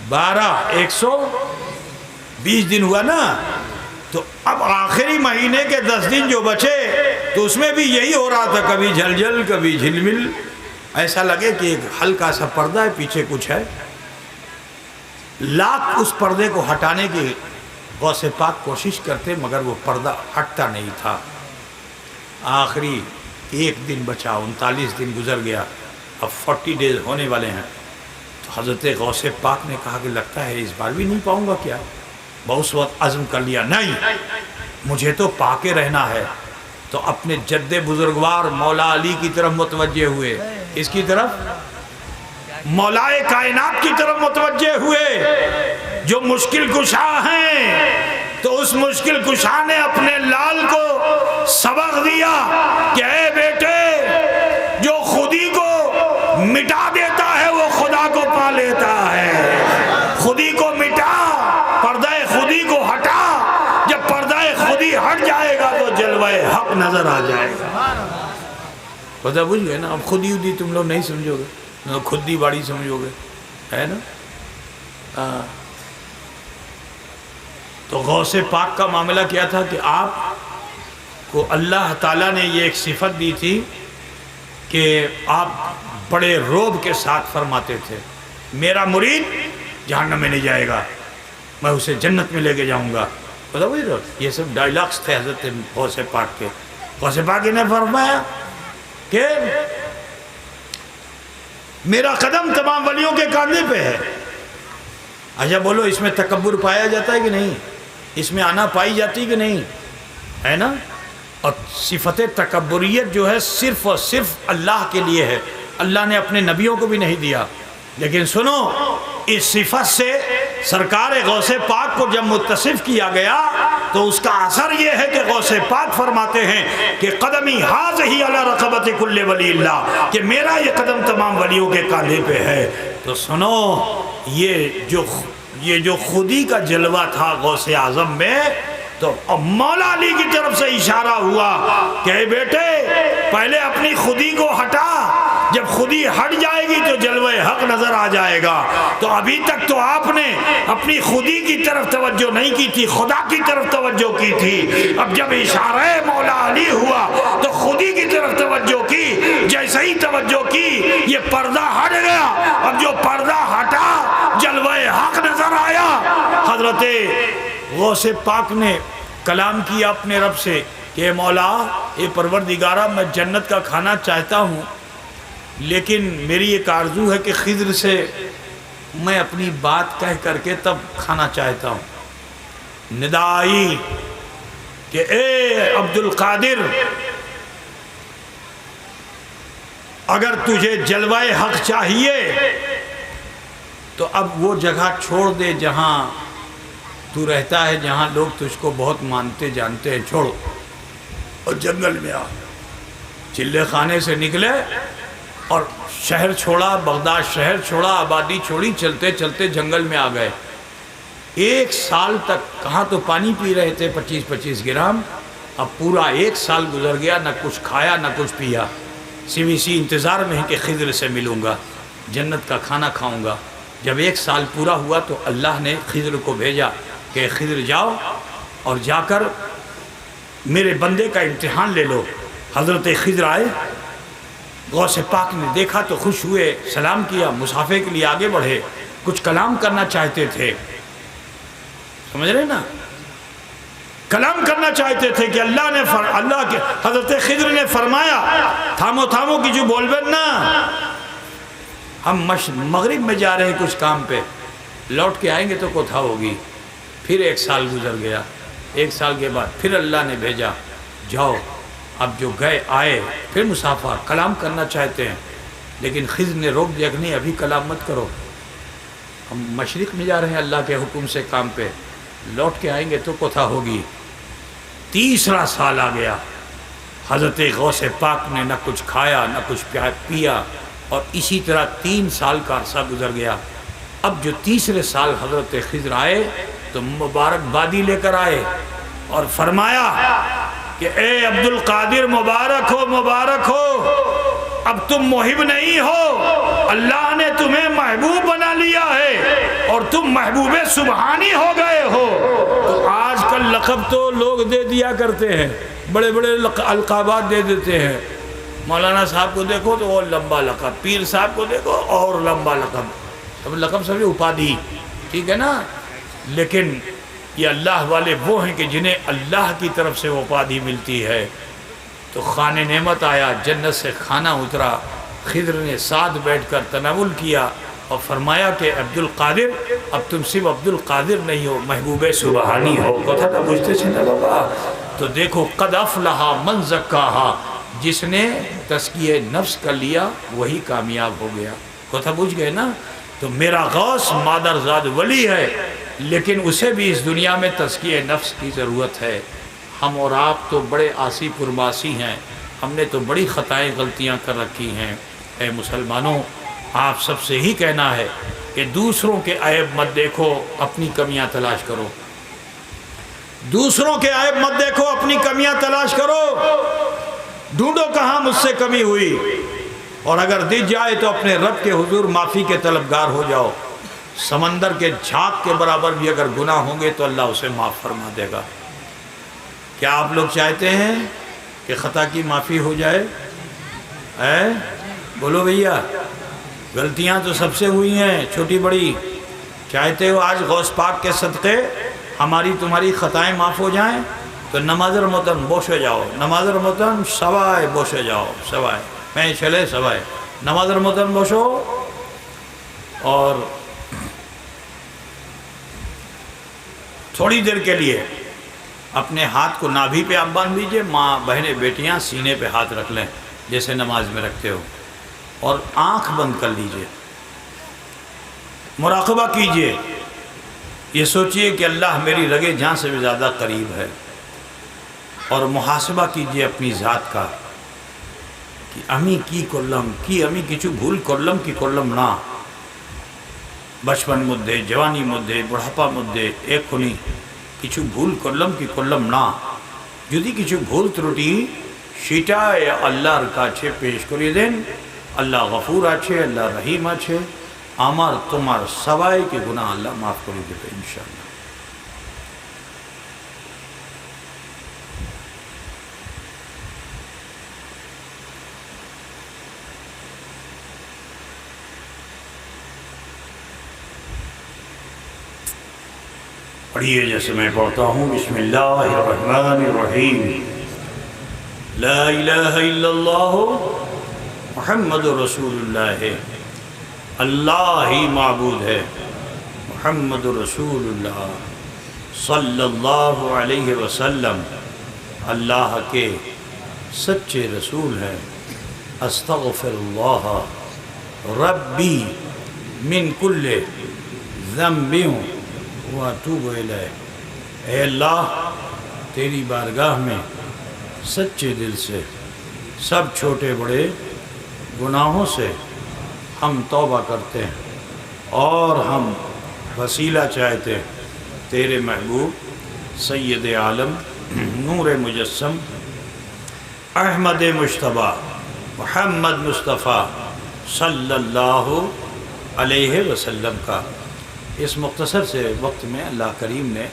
12 120 دن ہوا نا۔ تو اب آخری مہینے کے 10 دن جو بچے تو اس میں بھی یہی ہو رہا تھا، کبھی جھلجل کبھی جھلمل، ایسا لگے کہ ایک ہلکا سا پردہ ہے پیچھے کچھ ہے۔ لاکھ اس پردے کو ہٹانے کی غوث پاک کوشش کرتے مگر وہ پردہ ہٹتا نہیں تھا۔ آخری ایک دن بچا، 39 دن گزر گیا، اب 40 ڈیز ہونے والے ہیں۔ تو حضرت غوث پاک نے کہا کہ لگتا ہے اس بار بھی نہیں پاؤں گا کیا؟ بہت وقت عزم کر لیا، نہیں مجھے تو پا کے رہنا ہے۔ تو اپنے جد بزرگوار مولا علی کی طرف متوجہ ہوئے، اس کی طرف مولا کائنات کی طرف متوجہ ہوئے جو مشکل کشا ہیں۔ تو اس مشکل کشا نے اپنے لال کو سبق دیا کہ اے بیٹے، جو خودی کو مٹا دیتا ہے وہ خدا کو پا لیتا ہے۔ خودی کو مٹا، پردہ خودی کو ہٹا، جب پردہ خودی ہٹ جائے گا تو جلوہ حق نظر آ جائے گا۔ پتہ بجھ گئے نا؟ اب خودی ودی تم لوگ نہیں سمجھو گے، خودی باڑی سمجھو گے، ہے نا؟ تو غوث پاک کا معاملہ کیا تھا کہ آپ کو اللہ تعالیٰ نے یہ ایک صفت دی تھی کہ آپ بڑے روب کے ساتھ فرماتے تھے میرا مرید جہنم میں نہیں جائے گا، میں اسے جنت میں لے کے جاؤں گا۔ پتہ بجھ رہا؟ یہ سب ڈائیلاگس تھے حضرت غوث پاک کے۔ غوث پاک نے فرمایا کہ میرا قدم تمام ولیوں کے کاندھے پہ ہے۔ اچھا بولو، اس میں تکبر پایا جاتا ہے کہ نہیں؟ اس میں آنا پائی جاتی کہ نہیں؟ ہے نا؟ اور صفت تکبریت جو ہے صرف اور صرف اللہ کے لیے ہے، اللہ نے اپنے نبیوں کو بھی نہیں دیا۔ لیکن سنو، اس صفت سے سرکار غوث پاک کو جب متصف کیا گیا تو اس کا اثر یہ ہے کہ غوث پاک فرماتے ہیں کہ قدمی حاضہی علی رقبت کل ولی اللہ، کہ میرا یہ قدم تمام ولیوں کے کاندھے پہ ہے۔ تو سنو، یہ جو خودی کا جلوہ تھا غوث اعظم میں، تو مولا علی کی طرف سے اشارہ ہوا کہ اے بیٹے پہلے اپنی خودی کو ہٹا، جب خودی ہٹ جائے گی تو جلوہ حق نظر آ جائے گا۔ تو ابھی تک تو آپ نے اپنی خودی کی طرف توجہ نہیں کی تھی، خدا کی طرف توجہ کی تھی۔ اب جب اشارہ مولا علی ہوا تو خودی کی طرف توجہ کی، جیسے ہی توجہ کی یہ پردہ ہٹ گیا۔ اب جو پردہ ہٹا جلوہ حق نظر آیا۔ حضرت غوث پاک نے کلام کیا اپنے رب سے کہ اے مولا، اے پروردگارہ، میں جنت کا کھانا چاہتا ہوں، لیکن میری ایک آرزو ہے کہ خضر سے میں اپنی بات کہہ کر کے تب کھانا چاہتا ہوں۔ ندا آئی کہ اے عبد القادر، اگر تجھے جلوہ حق چاہیے تو اب وہ جگہ چھوڑ دے جہاں تو رہتا ہے، جہاں لوگ تجھ کو بہت مانتے جانتے ہیں، چھوڑو اور جنگل میں آ۔ چلے خانے سے نکلے اور شہر چھوڑا، بغداد شہر چھوڑا، آبادی چھوڑی، چلتے چلتے جنگل میں آ گئے۔ 1 سال تک کہاں تو پانی پی رہے تھے 25-25 گرام، اب پورا 1 سال گزر گیا، نہ کچھ کھایا نہ کچھ پیا، اسی انتظار میں ہے کہ خضر سے ملوں گا، جنت کا کھانا کھاؤں گا۔ جب 1 سال پورا ہوا تو اللہ نے خضر کو بھیجا کہ خضر جاؤ اور جا کر میرے بندے کا امتحان لے لو۔ حضرت خضر آئے، غوث پاک نے دیکھا تو خوش ہوئے، سلام کیا، مصافحے کے لیے آگے بڑھے، کچھ کلام کرنا چاہتے تھے، سمجھ رہے نا؟ کلام کرنا چاہتے تھے کہ اللہ کے حضرت خضر نے فرمایا تھامو تھامو کی جو بول بین نا، ہم مغرب میں جا رہے ہیں کچھ کام پہ، لوٹ کے آئیں گے تو کوتھا ہوگی۔ پھر 1 سال گزر گیا، 1 سال کے بعد پھر اللہ نے بھیجا جاؤ۔ اب جو گئے آئے، پھر مسافہ کلام کرنا چاہتے ہیں، لیکن خضر نے روک دیا کہ نہیں ابھی کلام مت کرو، ہم مشرق میں جا رہے ہیں اللہ کے حکم سے کام پہ، لوٹ کے آئیں گے تو کوتا ہوگی۔ تیسرا سال آ گیا، حضرت غوث پاک نے نہ کچھ کھایا نہ کچھ پیا، اور اسی طرح 3 سال کا عرصہ گزر گیا۔ اب جو تیسرے سال حضرت خضر آئے تو مبارکبادی لے کر آئے اور فرمایا کہ اے عبد القادر مبارک ہو، مبارک ہو، اب تم محب نہیں ہو، اللہ نے تمہیں محبوب بنا لیا ہے اور تم محبوب سبحانی ہو گئے ہو۔ تو آج کل لقب تو لوگ دے دیا کرتے ہیں، بڑے بڑے القابات دے دیتے ہیں۔ مولانا صاحب کو دیکھو تو اور لمبا لقب، پیر صاحب کو دیکھو اور لمبا لقب، سب لقب سب اپادھی، ٹھیک ہے نا؟ لیکن یہ اللہ والے وہ ہیں کہ جنہیں اللہ کی طرف سے وہ اپادھی ملتی ہے۔ تو خوان نعمت آیا، جنت سے کھانا اترا، خضر نے ساتھ بیٹھ کر تناول کیا اور فرمایا کہ عبد القادر اب تم صرف عبد القادر نہیں ہو، محبوب سبحانی ہو۔ کتھا تھا پوچھتے تھے نا بابا، تو دیکھو قد افلح من زکاہا، جس نے تزکیہ نفس کر لیا وہی کامیاب ہو گیا۔ کتھا پوچھ گئے نا؟ تو میرا غوث مادرزاد ولی ہے، لیکن اسے بھی اس دنیا میں تزکیہ نفس کی ضرورت ہے۔ ہم اور آپ تو بڑے آسی پرماسی ہیں، ہم نے تو بڑی خطائیں غلطیاں کر رکھی ہیں۔ اے مسلمانوں، آپ سب سے ہی کہنا ہے کہ دوسروں کے عیب مت دیکھو، اپنی کمیاں تلاش کرو۔ دوسروں کے عیب مت دیکھو، اپنی کمیاں تلاش کرو۔ ڈھونڈو کہاں مجھ سے کمی ہوئی، اور اگر دکھ جائے تو اپنے رب کے حضور معافی کے طلبگار ہو جاؤ۔ سمندر کے جھاگ کے برابر بھی اگر گناہ ہوں گے تو اللہ اسے معاف فرما دے گا۔ کیا آپ لوگ چاہتے ہیں کہ خطا کی معافی ہو جائے؟ بولو بھیا، غلطیاں تو سب سے ہوئی ہیں، چھوٹی بڑی۔ چاہتے ہو آج غوث پاک کے صدقے ہماری تمہاری خطائیں معاف ہو جائیں؟ تو نماز رمضان بوشے جاؤ، نماز رمضان سوائے بوشے جاؤ، سوائے میں چلے سوائے نماز رمضان بوشو، اور تھوڑی دیر کے لیے اپنے ہاتھ کو نابھی پہ آپ باندھ دیجئے، ماں بہنیں بیٹیاں سینے پہ ہاتھ رکھ لیں جیسے نماز میں رکھتے ہو، اور آنکھ بند کر لیجئے، مراقبہ کیجئے، یہ سوچئے کہ اللہ میری رگے جان سے بھی زیادہ قریب ہے، اور محاسبہ کیجئے اپنی ذات کا کہ امی کی کرلم کی امی کچھ بھول کرلم کی کرلم نا، بچپن مدے جوانی مدے بڑھاپا مدے ایک ہونی কিছু ভুল করলাম কি করলাম না, যদি কিছু ভুল ত্রুটি সেটা আল্লাহর কাছে পেশ করিয়ে দেন। আল্লাহ গফুর আছে, আল্লাহ রহিম আছে, আমার তোমার সবাইকে গুনাহ আল্লাহ মাফ করে দেবে ইনশাআল্লাহ। پڑھیے جیسے میں پڑھتا ہوں، بسم اللہ الرحمن الرحیم، لا الہ الا اللہ محمد رسول اللہ ہے، اللہ ہی معبود ہے، محمد رسول اللہ صلی اللہ علیہ وسلم اللہ کے سچے رسول ہیں۔ استغفر اللہ ربی من کل ذنب واتوب الیہ، اے اللہ تیری بارگاہ میں سچے دل سے سب چھوٹے بڑے گناہوں سے ہم توبہ کرتے ہیں اور ہم وسیلہ چاہتے ہیں تیرے محبوب سید عالم نور مجسم احمد مجتبیٰ محمد مصطفیٰ صلی اللہ علیہ وسلم کا۔ اس مختصر سے وقت میں اللہ کریم نے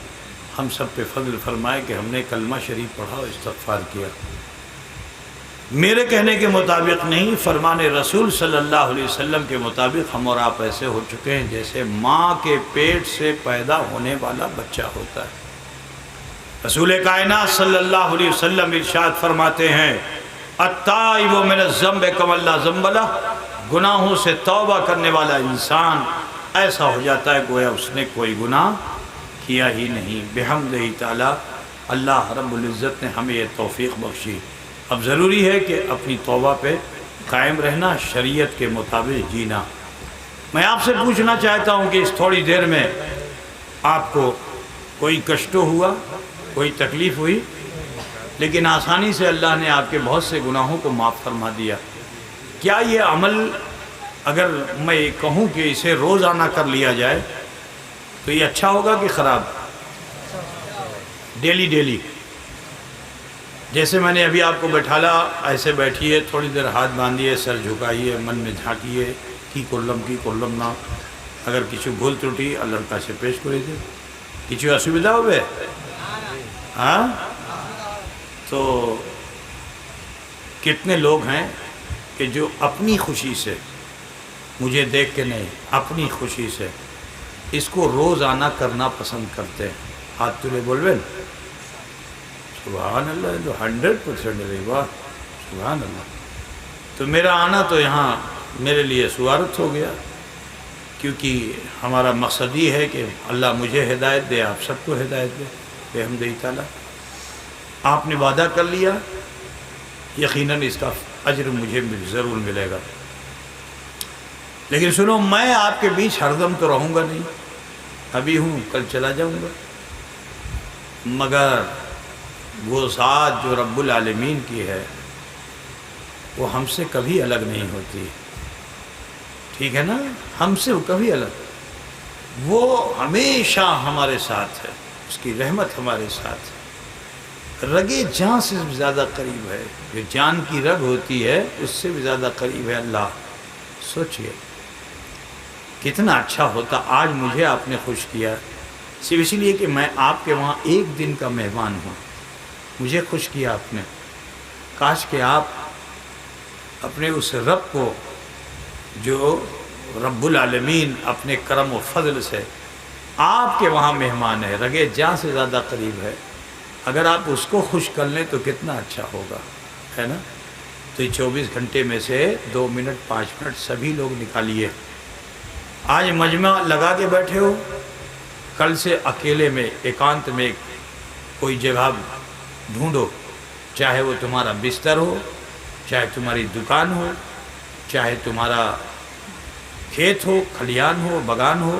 ہم سب پہ فضل فرمائے کہ ہم نے کلمہ شریف پڑھا اور استغفار کیا۔ میرے کہنے کے مطابق نہیں، فرمان رسول صلی اللہ علیہ وسلم کے مطابق ہم اور آپ ایسے ہو چکے ہیں جیسے ماں کے پیٹ سے پیدا ہونے والا بچہ ہوتا ہے۔ رسول کائنات صلی اللہ علیہ وسلم ارشاد فرماتے ہیں، التائب من الذنب کمن لا ذنب لہ، گناہوں سے توبہ کرنے والا انسان ایسا ہو جاتا ہے گویا اس نے کوئی گناہ کیا ہی نہیں۔ بحمدہ تعالی اللہ رب العزت نے ہمیں یہ توفیق بخشی۔ اب ضروری ہے کہ اپنی توبہ پہ قائم رہنا، شریعت کے مطابق جینا۔ میں آپ سے پوچھنا چاہتا ہوں کہ اس تھوڑی دیر میں آپ کو کوئی کشٹ ہوا، کوئی تکلیف ہوئی، لیکن آسانی سے اللہ نے آپ کے بہت سے گناہوں کو معاف فرما دیا۔ کیا یہ عمل اگر میں کہوں کہ اسے روزانہ کر لیا جائے تو یہ اچھا ہوگا کہ خراب؟ ڈیلی جیسے میں نے ابھی آپ کو بٹھالا، ایسے بیٹھیے، تھوڑی دیر ہاتھ باندھیے، سر جھکائیے، من میں جھانکیے کی করলাম না। اگر কিছু ভুল ত্রুটি আল্লাহর কাছে পেশ করে দিন। কিছু অসুবিধা হবে? ہاں تو کتنے لوگ ہیں کہ جو اپنی خوشی سے، مجھے دیکھ کے نہیں، اپنی خوشی سے اس کو روزانہ کرنا پسند کرتے ہیں؟ ہاتھ تلے بولبین؟ سبحان اللہ، جو 100% ہے، واہ سبحان اللہ۔ تو میرا آنا تو یہاں میرے لیے سعادت ہو گیا، کیونکہ ہمارا مقصد یہ ہے کہ اللہ مجھے ہدایت دے، آپ سب کو ہدایت دے بحمدہ تعالیٰ۔ آپ نے وعدہ کر لیا، یقیناً اس کا اجر مجھے ضرور ملے گا۔ لیکن سنو، میں آپ کے بیچ ہر دم تو رہوں گا نہیں، ابھی ہوں، کل چلا جاؤں گا، مگر وہ ذات جو رب العالمین کی ہے وہ ہم سے کبھی الگ نہیں ہوتی، ٹھیک ہے نا؟ ہم سے وہ کبھی الگ، وہ ہمیشہ ہمارے ساتھ ہے، اس کی رحمت ہمارے ساتھ ہے، رگے جان سے بھی زیادہ قریب ہے، جو جان کی رگ ہوتی ہے اس سے بھی زیادہ قریب ہے اللہ۔ سوچئے کتنا اچھا ہوتا آج مجھے آپ نے خوش کیا، صرف اس لیے کہ میں آپ کے وہاں ایک دن کا مہمان ہوں، مجھے خوش کیا آپ نے۔ کاش کہ آپ اپنے اس رب کو جو رب العالمین اپنے کرم و فضل سے آپ کے وہاں مہمان ہے، رگے جان سے زیادہ قریب ہے، اگر آپ اس کو خوش کر لیں تو کتنا اچھا ہوگا، ہے نا؟ تو یہ 24 گھنٹے میں سے 2 منٹ 5 منٹ سبھی لوگ نکالیے۔ آج مجمع لگا کے بیٹھے ہو، کل سے اکیلے میں ایکانت میں کوئی جگہ ڈھونڈو، چاہے وہ تمہارا بستر ہو، چاہے تمہاری دکان ہو، چاہے تمہارا کھیت ہو، کھلیان ہو، بغان ہو،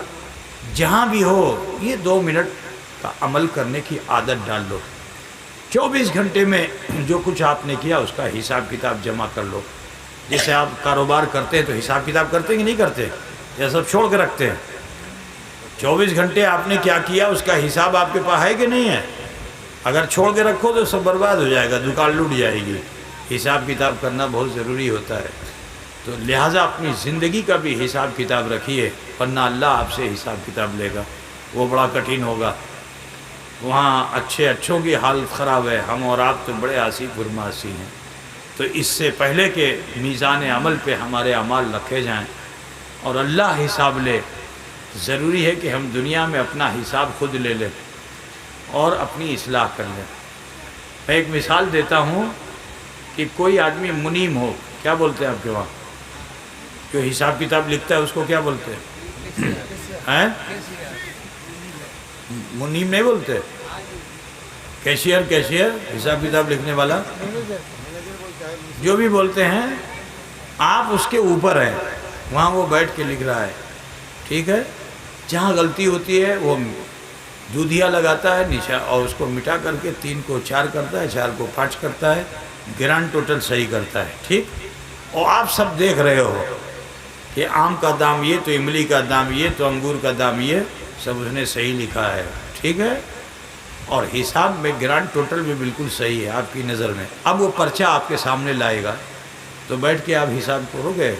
جہاں بھی ہو، یہ 2 منٹ کا عمل کرنے کی عادت ڈال لو۔ 24 گھنٹے میں جو کچھ آپ نے کیا اس کا حساب کتاب جمع کر لو۔ جیسے آپ کاروبار کرتے ہیں تو حساب کتاب کرتے ہیں کہ نہیں کرتے؟ یہ سب چھوڑ کے رکھتے ہیں؟ 24 گھنٹے آپ نے کیا کیا اس کا حساب آپ کے پاس ہے کہ نہیں ہے؟ اگر چھوڑ کے رکھو تو سب برباد ہو جائے گا، دکان لوٹ جائے گی۔ حساب کتاب کرنا بہت ضروری ہوتا ہے، تو لہٰذا اپنی زندگی کا بھی حساب کتاب رکھیے، ورنہ اللہ آپ سے حساب کتاب لے گا، وہ بڑا کٹھن ہوگا۔ وہاں اچھوں کی حالت خراب ہے، ہم اور آپ تو بڑے آسی فرماسی ہیں۔ تو اس سے پہلے کہ میزان عمل پہ ہمارے اعمال رکھے جائیں اور اللہ حساب لے، ضروری ہے کہ ہم دنیا میں اپنا حساب خود لے لیں اور اپنی اصلاح کر لیں۔ میں ایک مثال دیتا ہوں کہ کوئی آدمی منیم ہو، کیا بولتے ہیں آپ کے وہاں؟ جو حساب کتاب لکھتا ہے اس کو کیا بولتے ہیں؟ منیم نہیں بولتے؟ کیشیئر حساب کتاب لکھنے والا، جو بھی بولتے ہیں، آپ اس کے اوپر ہیں، وہاں وہ بیٹھ کے لکھ رہا ہے، ٹھیک ہے؟ جہاں غلطی ہوتی ہے وہ دودھیا لگاتا ہے نیچے اور اس کو مٹا کر کے 3 کو 4 کرتا ہے، 4 کو 5 کرتا ہے، گرانڈ ٹوٹل صحیح کرتا ہے، ٹھیک؟ اور آپ سب دیکھ رہے ہو کہ آم کا دام یہ، تو املی کا دام یہ، تو انگور کا دام یہ، سب اس نے صحیح لکھا ہے، ٹھیک ہے؟ اور حساب میں گرانڈ ٹوٹل بھی بالکل صحیح ہے آپ کی نظر میں۔ اب وہ پرچہ آپ کے سامنے لائے گا تو بیٹھ کے آپ حساب کرو گے؟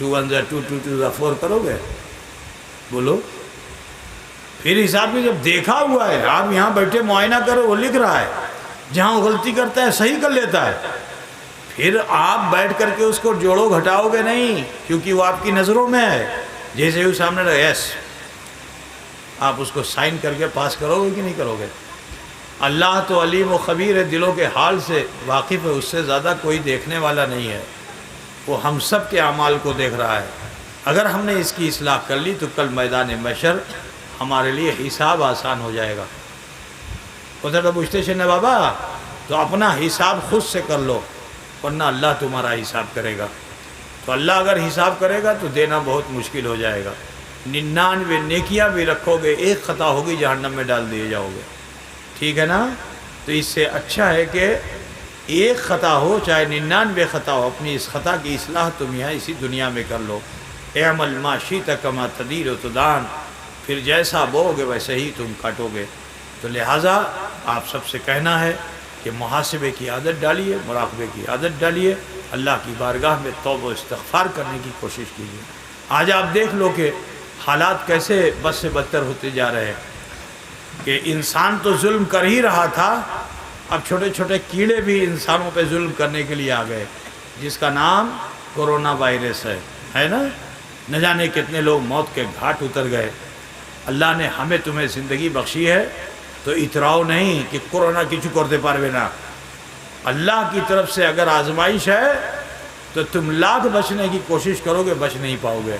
2 1 2 2 2 4 کرو گے؟ بولو۔ پھر حساب میں جب دیکھا ہوا ہے، آپ یہاں بیٹھے معائنہ کرو، وہ لکھ رہا ہے، جہاں وہ غلطی کرتا ہے صحیح کر لیتا ہے، پھر آپ بیٹھ کر کے اس کو جوڑو گھٹاؤ گے نہیں، کیونکہ وہ آپ کی نظروں میں ہے۔ جیسے ہی سامنے رہے یس، آپ اس کو سائن کر کے پاس کرو گے کہ نہیں کرو گے؟ اللہ تو علیم و خبیر ہے، دلوں کے حال سے واقف ہے، اس سے زیادہ کوئی دیکھنے والا نہیں ہے، وہ ہم سب کے اعمال کو دیکھ رہا ہے۔ اگر ہم نے اس کی اصلاح کر لی تو کل میدان محشر ہمارے لیے حساب آسان ہو جائے گا۔ ادھر تو پوچھتے چھ بابا، تو اپنا حساب خود سے کر لو، ورنہ اللہ تمہارا حساب کرے گا. تو اللہ اگر حساب کرے گا تو دینا بہت مشکل ہو جائے گا. 99 نیکیاں بھی رکھو گے، ایک خطا ہوگی جہنم میں ڈال دیے جاؤ گے. ٹھیک ہے نا؟ تو اس سے اچھا ہے کہ ایک خطا ہو چاہے 99 خطا ہو، اپنی اس خطا کی اصلاح تم یہاں اسی دنیا میں کر لو. اعمل ما شئت کما تدین تدان، پھر جیسا بو گے ویسے ہی تم کاٹو گے. تو لہٰذا آپ سب سے کہنا ہے کہ محاسبے کی عادت ڈالیے، مراقبے کی عادت ڈالیے، اللہ کی بارگاہ میں توبہ و استغفار کرنے کی کوشش کیجیے. آج آپ دیکھ لو کہ حالات کیسے بد سے بدتر ہوتے جا رہے ہیں کہ انسان تو ظلم کر ہی رہا تھا، اب چھوٹے چھوٹے کیڑے بھی انسانوں پہ ظلم کرنے کے لیے آ گئے، جس کا نام کورونا وائرس ہے نا. نہ جانے کتنے لوگ موت کے گھاٹ اتر گئے. اللہ نے ہمیں تمہیں زندگی بخشی ہے تو اتراؤ نہیں کہ کورونا کچھ کرتے پاروے نا. اللہ کی طرف سے اگر آزمائش ہے تو تم لاکھ بچنے کی کوشش کرو گے، بچ نہیں پاؤ گے.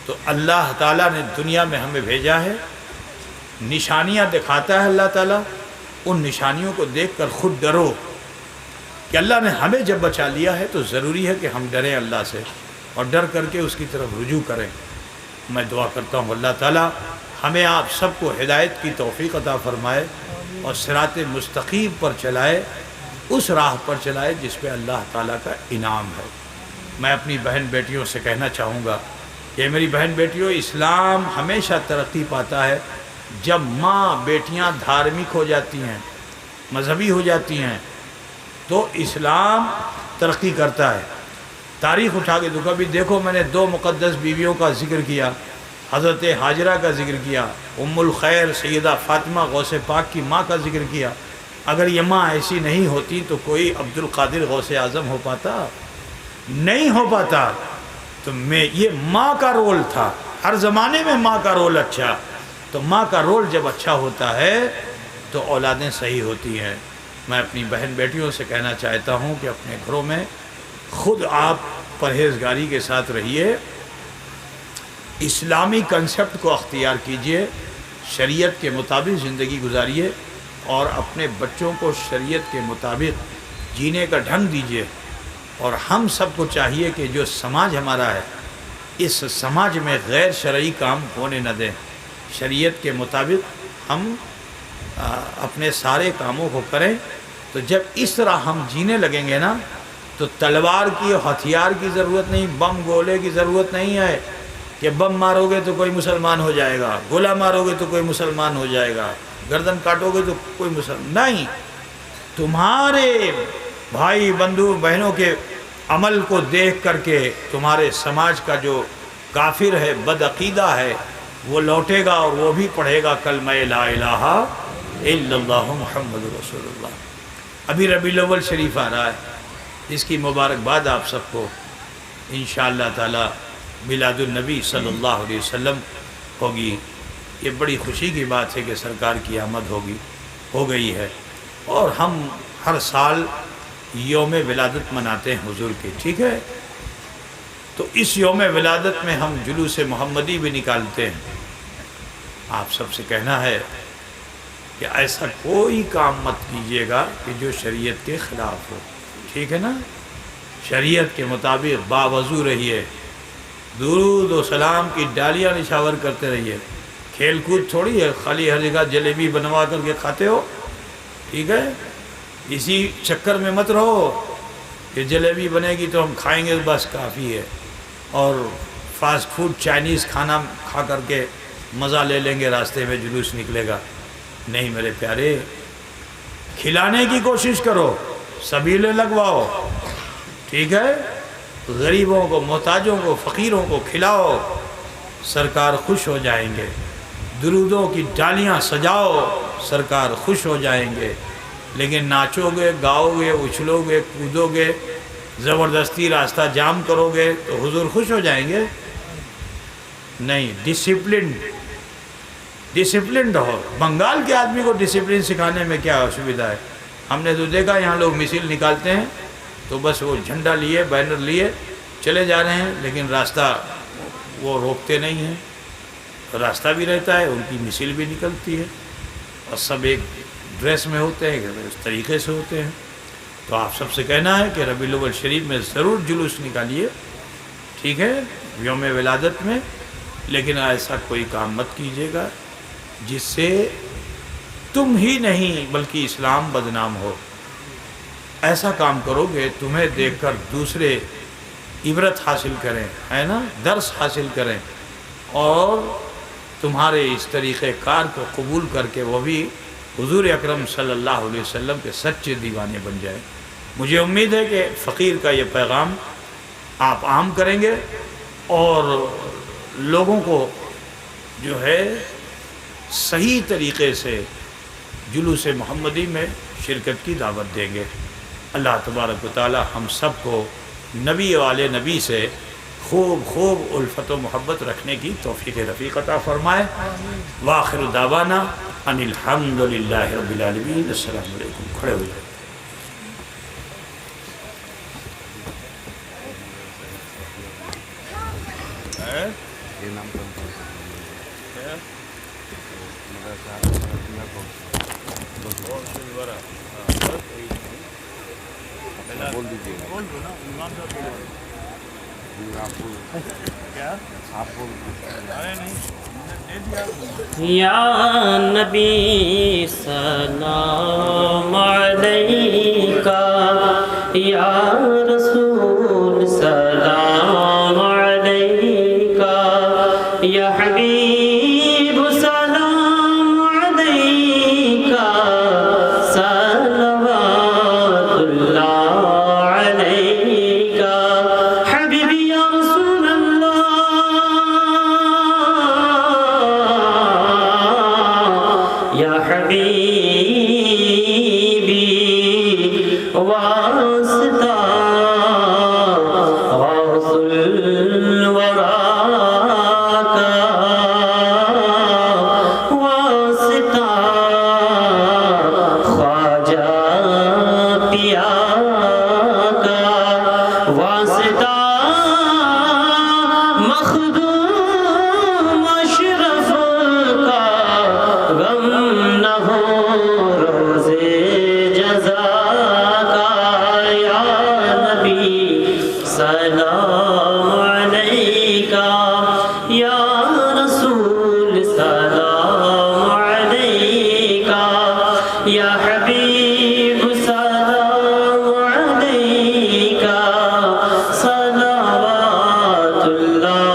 تو اللہ تعالیٰ نے دنیا میں ہمیں بھیجا ہے، نشانیاں دکھاتا ہے اللہ تعالیٰ. ان نشانیوں کو دیکھ کر خود ڈرو کہ اللہ نے ہمیں جب بچا لیا ہے تو ضروری ہے کہ ہم ڈریں اللہ سے اور ڈر کر کے اس کی طرف رجوع کریں. میں دعا کرتا ہوں اللہ تعالیٰ ہمیں آپ سب کو ہدایت کی توفیق عطا فرمائے اور صراط مستقیم پر چلائے، اس راہ پر چلائے جس پہ اللہ تعالیٰ کا انعام ہے. میں اپنی بہن بیٹیوں سے کہنا چاہوں گا کہ میری بہن بیٹیوں، اسلام ہمیشہ ترقی پاتا ہے جب ماں بیٹیاں دھارمک ہو جاتی ہیں، مذہبی ہو جاتی ہیں، تو اسلام ترقی کرتا ہے. تاریخ اٹھا کے تو کبھی دیکھو، میں نے 2 مقدس بیویوں کا ذکر کیا، حضرت حاجرہ کا ذکر کیا، ام الخیر سیدہ فاطمہ غوث پاک کی ماں کا ذکر کیا. اگر یہ ماں ایسی نہیں ہوتی تو کوئی عبد القادر غوث اعظم ہو پاتا؟ نہیں ہو پاتا. تو یہ ماں کا رول تھا، ہر زمانے میں ماں کا رول اچھا. تو ماں کا رول جب اچھا ہوتا ہے تو اولادیں صحیح ہوتی ہیں. میں اپنی بہن بیٹیوں سے کہنا چاہتا ہوں کہ اپنے گھروں میں خود آپ پرہیزگاری کے ساتھ رہیے، اسلامی کنسپٹ کو اختیار کیجئے، شریعت کے مطابق زندگی گزاریے اور اپنے بچوں کو شریعت کے مطابق جینے کا ڈھنگ دیجئے. اور ہم سب کو چاہیے کہ جو سماج ہمارا ہے، اس سماج میں غیر شرعی کام ہونے نہ دیں. شریعت کے مطابق ہم اپنے سارے کاموں کو کریں. تو جب اس طرح ہم جینے لگیں گے نا تو تلوار کی اور ہتھیار کی ضرورت نہیں، بم گولے کی ضرورت نہیں ہے کہ بم مارو گے تو کوئی مسلمان ہو جائے گا، گولا مارو گے تو کوئی مسلمان ہو جائے گا، گردن کاٹو گے تو کوئی مسلمان نہیں. تمہارے بھائی بندو بہنوں کے عمل کو دیکھ کر کے تمہارے سماج کا جو کافر ہے، بدعقیدہ ہے، وہ لوٹے گا اور وہ بھی پڑھے گا کلمہ لا الہ الا اللہ محمد رسول اللہ. ابھی ربیع الاول شریف آ رہا ہے، اس کی مبارکباد آپ سب کو انشاءاللہ تعالی میلاد النبی صلی اللہ علیہ وسلم ہوگی. یہ بڑی خوشی کی بات ہے کہ سرکار کی آمد ہو گئی ہے. اور ہم ہر سال یوم ولادت مناتے ہیں حضور کی، ٹھیک ہے؟ تو اس یوم ولادت میں ہم جلوس محمدی بھی نکالتے ہیں. آپ سب سے کہنا ہے کہ ایسا کوئی کام مت کیجیے گا کہ جو شریعت کے خلاف ہو، ٹھیک ہے نا؟ شریعت کے مطابق باوضو رہیے، درود و سلام کی ڈالیاں نشاور کرتے رہیے. کھیل کود تھوڑی ہے خالی ہر جگہ جلیبی بنوا کر کے کھاتے ہو، ٹھیک ہے؟ اسی چکر میں مت رہو کہ جلیبی بنے گی تو ہم کھائیں گے بس کافی ہے، اور فاسٹ فوڈ چائنیز کھانا کھا کر کے مزہ لے لیں گے، راستے میں جلوس نکلے گا. نہیں میرے پیارے، کھلانے کی کوشش کرو، سبیلیں لگواؤ، ٹھیک ہے؟ غریبوں کو، محتاجوں کو، فقیروں کو کھلاؤ، سرکار خوش ہو جائیں گے. درودوں کی ڈالیاں سجاؤ، سرکار خوش ہو جائیں گے. لیکن ناچو گے، گاؤ گے، اچھلو گے، کودو گے، زبردستی راستہ جام کرو گے تو حضور خوش ہو جائیں گے؟ نہیں. ڈسپلنڈ ہو. بنگال کے آدمی کو ڈسپلن سکھانے میں کیا اسویدھا ہے؟ ہم نے تو دیکھا یہاں لوگ مثال نکالتے ہیں تو بس وہ جھنڈا لیے، بینر لیے چلے جا رہے ہیں، لیکن راستہ وہ روکتے نہیں ہیں. راستہ بھی رہتا ہے، ان کی مثال بھی نکلتی ہے، اور سب ایک ڈریس میں ہوتے ہیں، اس طریقے سے ہوتے ہیں. تو آپ سب سے کہنا ہے کہ ربیع الاول شریف میں ضرور جلوس نکالیے، ٹھیک ہے، یوم ولادت میں، لیکن ایسا کوئی کام مت کیجیے گا جس سے تم ہی نہیں بلکہ اسلام بدنام ہو۔ ایسا کام کرو گے تمہیں دیکھ کر دوسرے عبرت حاصل کریں، ہے نا، درس حاصل کریں، اور تمہارے اس طریقہ کار کو قبول کر کے وہ بھی حضور اکرم صلی اللہ علیہ وسلم کے سچے دیوانے بن جائیں۔ مجھے امید ہے کہ فقیر کا یہ پیغام آپ عام کریں گے اور لوگوں کو جو ہے صحیح طریقے سے جلوس محمدی میں شرکت کی دعوت دیں گے۔ اللہ تبارک و تعالی ہم سب کو نبی والے نبی سے خوب الفت و محبت رکھنے کی توفیق رفیق عطا فرمائے۔ وآخر دعوانا ان الحمد للہ رب العالمین۔ السلام علیکم۔ کھڑے ہو جائیں۔ بول دیجیے گا، یا نبی سلام علیکہ، یا رسول سلام علیکہ، یا حبیب سلام علیکہ، صلوات اللہ علیکہ، حبیبی یا رسول اللہ، یا حبیبی واسطہ غوث الورا کا واسطہ خواجہ پیا کا واسطہ مخدوم اشرف کا غم نہ ہو روزے جزا کا، یا نبی سلام علیکہ، یا رسول سلام علیکہ، یا حبیب سلام علیکہ، صلوات اللہ۔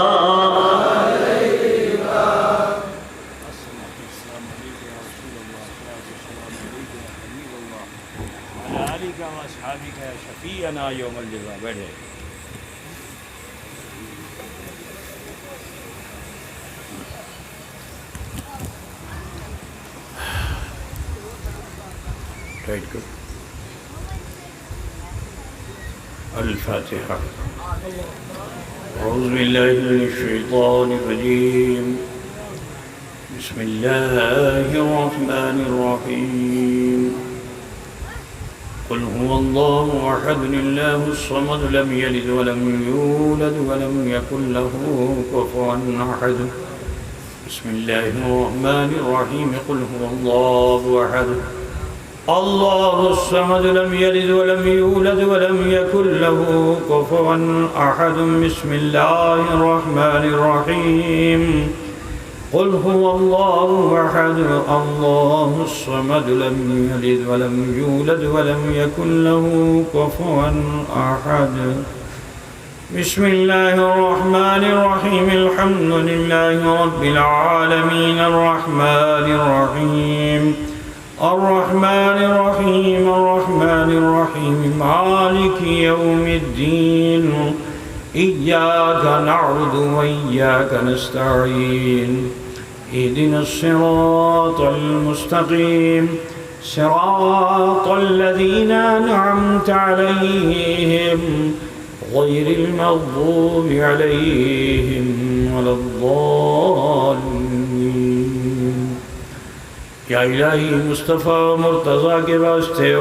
شفیعنا یوم الجزا۔ بیٹھے۔ الفاتحة۔ أعوذ بالله من الشيطان الرجيم، بسم الله الرحمن الرحيم، قل هو الله أحد الله الصمد لم يلد ولم يولد ولم يكن له كفوا أحد، بسم الله الرحمن الرحيم، قل هو الله أحد الله الصمد لم يلد ولم يولد ولم يكن له كفوا أحد، بسم الله الرحمن الرحيم، قل هو الله أحد الله الصمد لم يلد ولم يولد ولم يكن له كفوا أحد، بسم الله الرحمن الرحيم، الحمد لله رب العالمين، الرحمن الرحيم الرحمن الرحيم الرحمن الرحيم، مالك يوم الدين، إياك نعبد وإياك نستعين، اهدنا الصراط المستقيم، صراط الذين أنعمت عليهم غير المغضوب عليهم ولا الضالين۔ یا الہی مصطفیٰ مرتضیٰ کے واسطے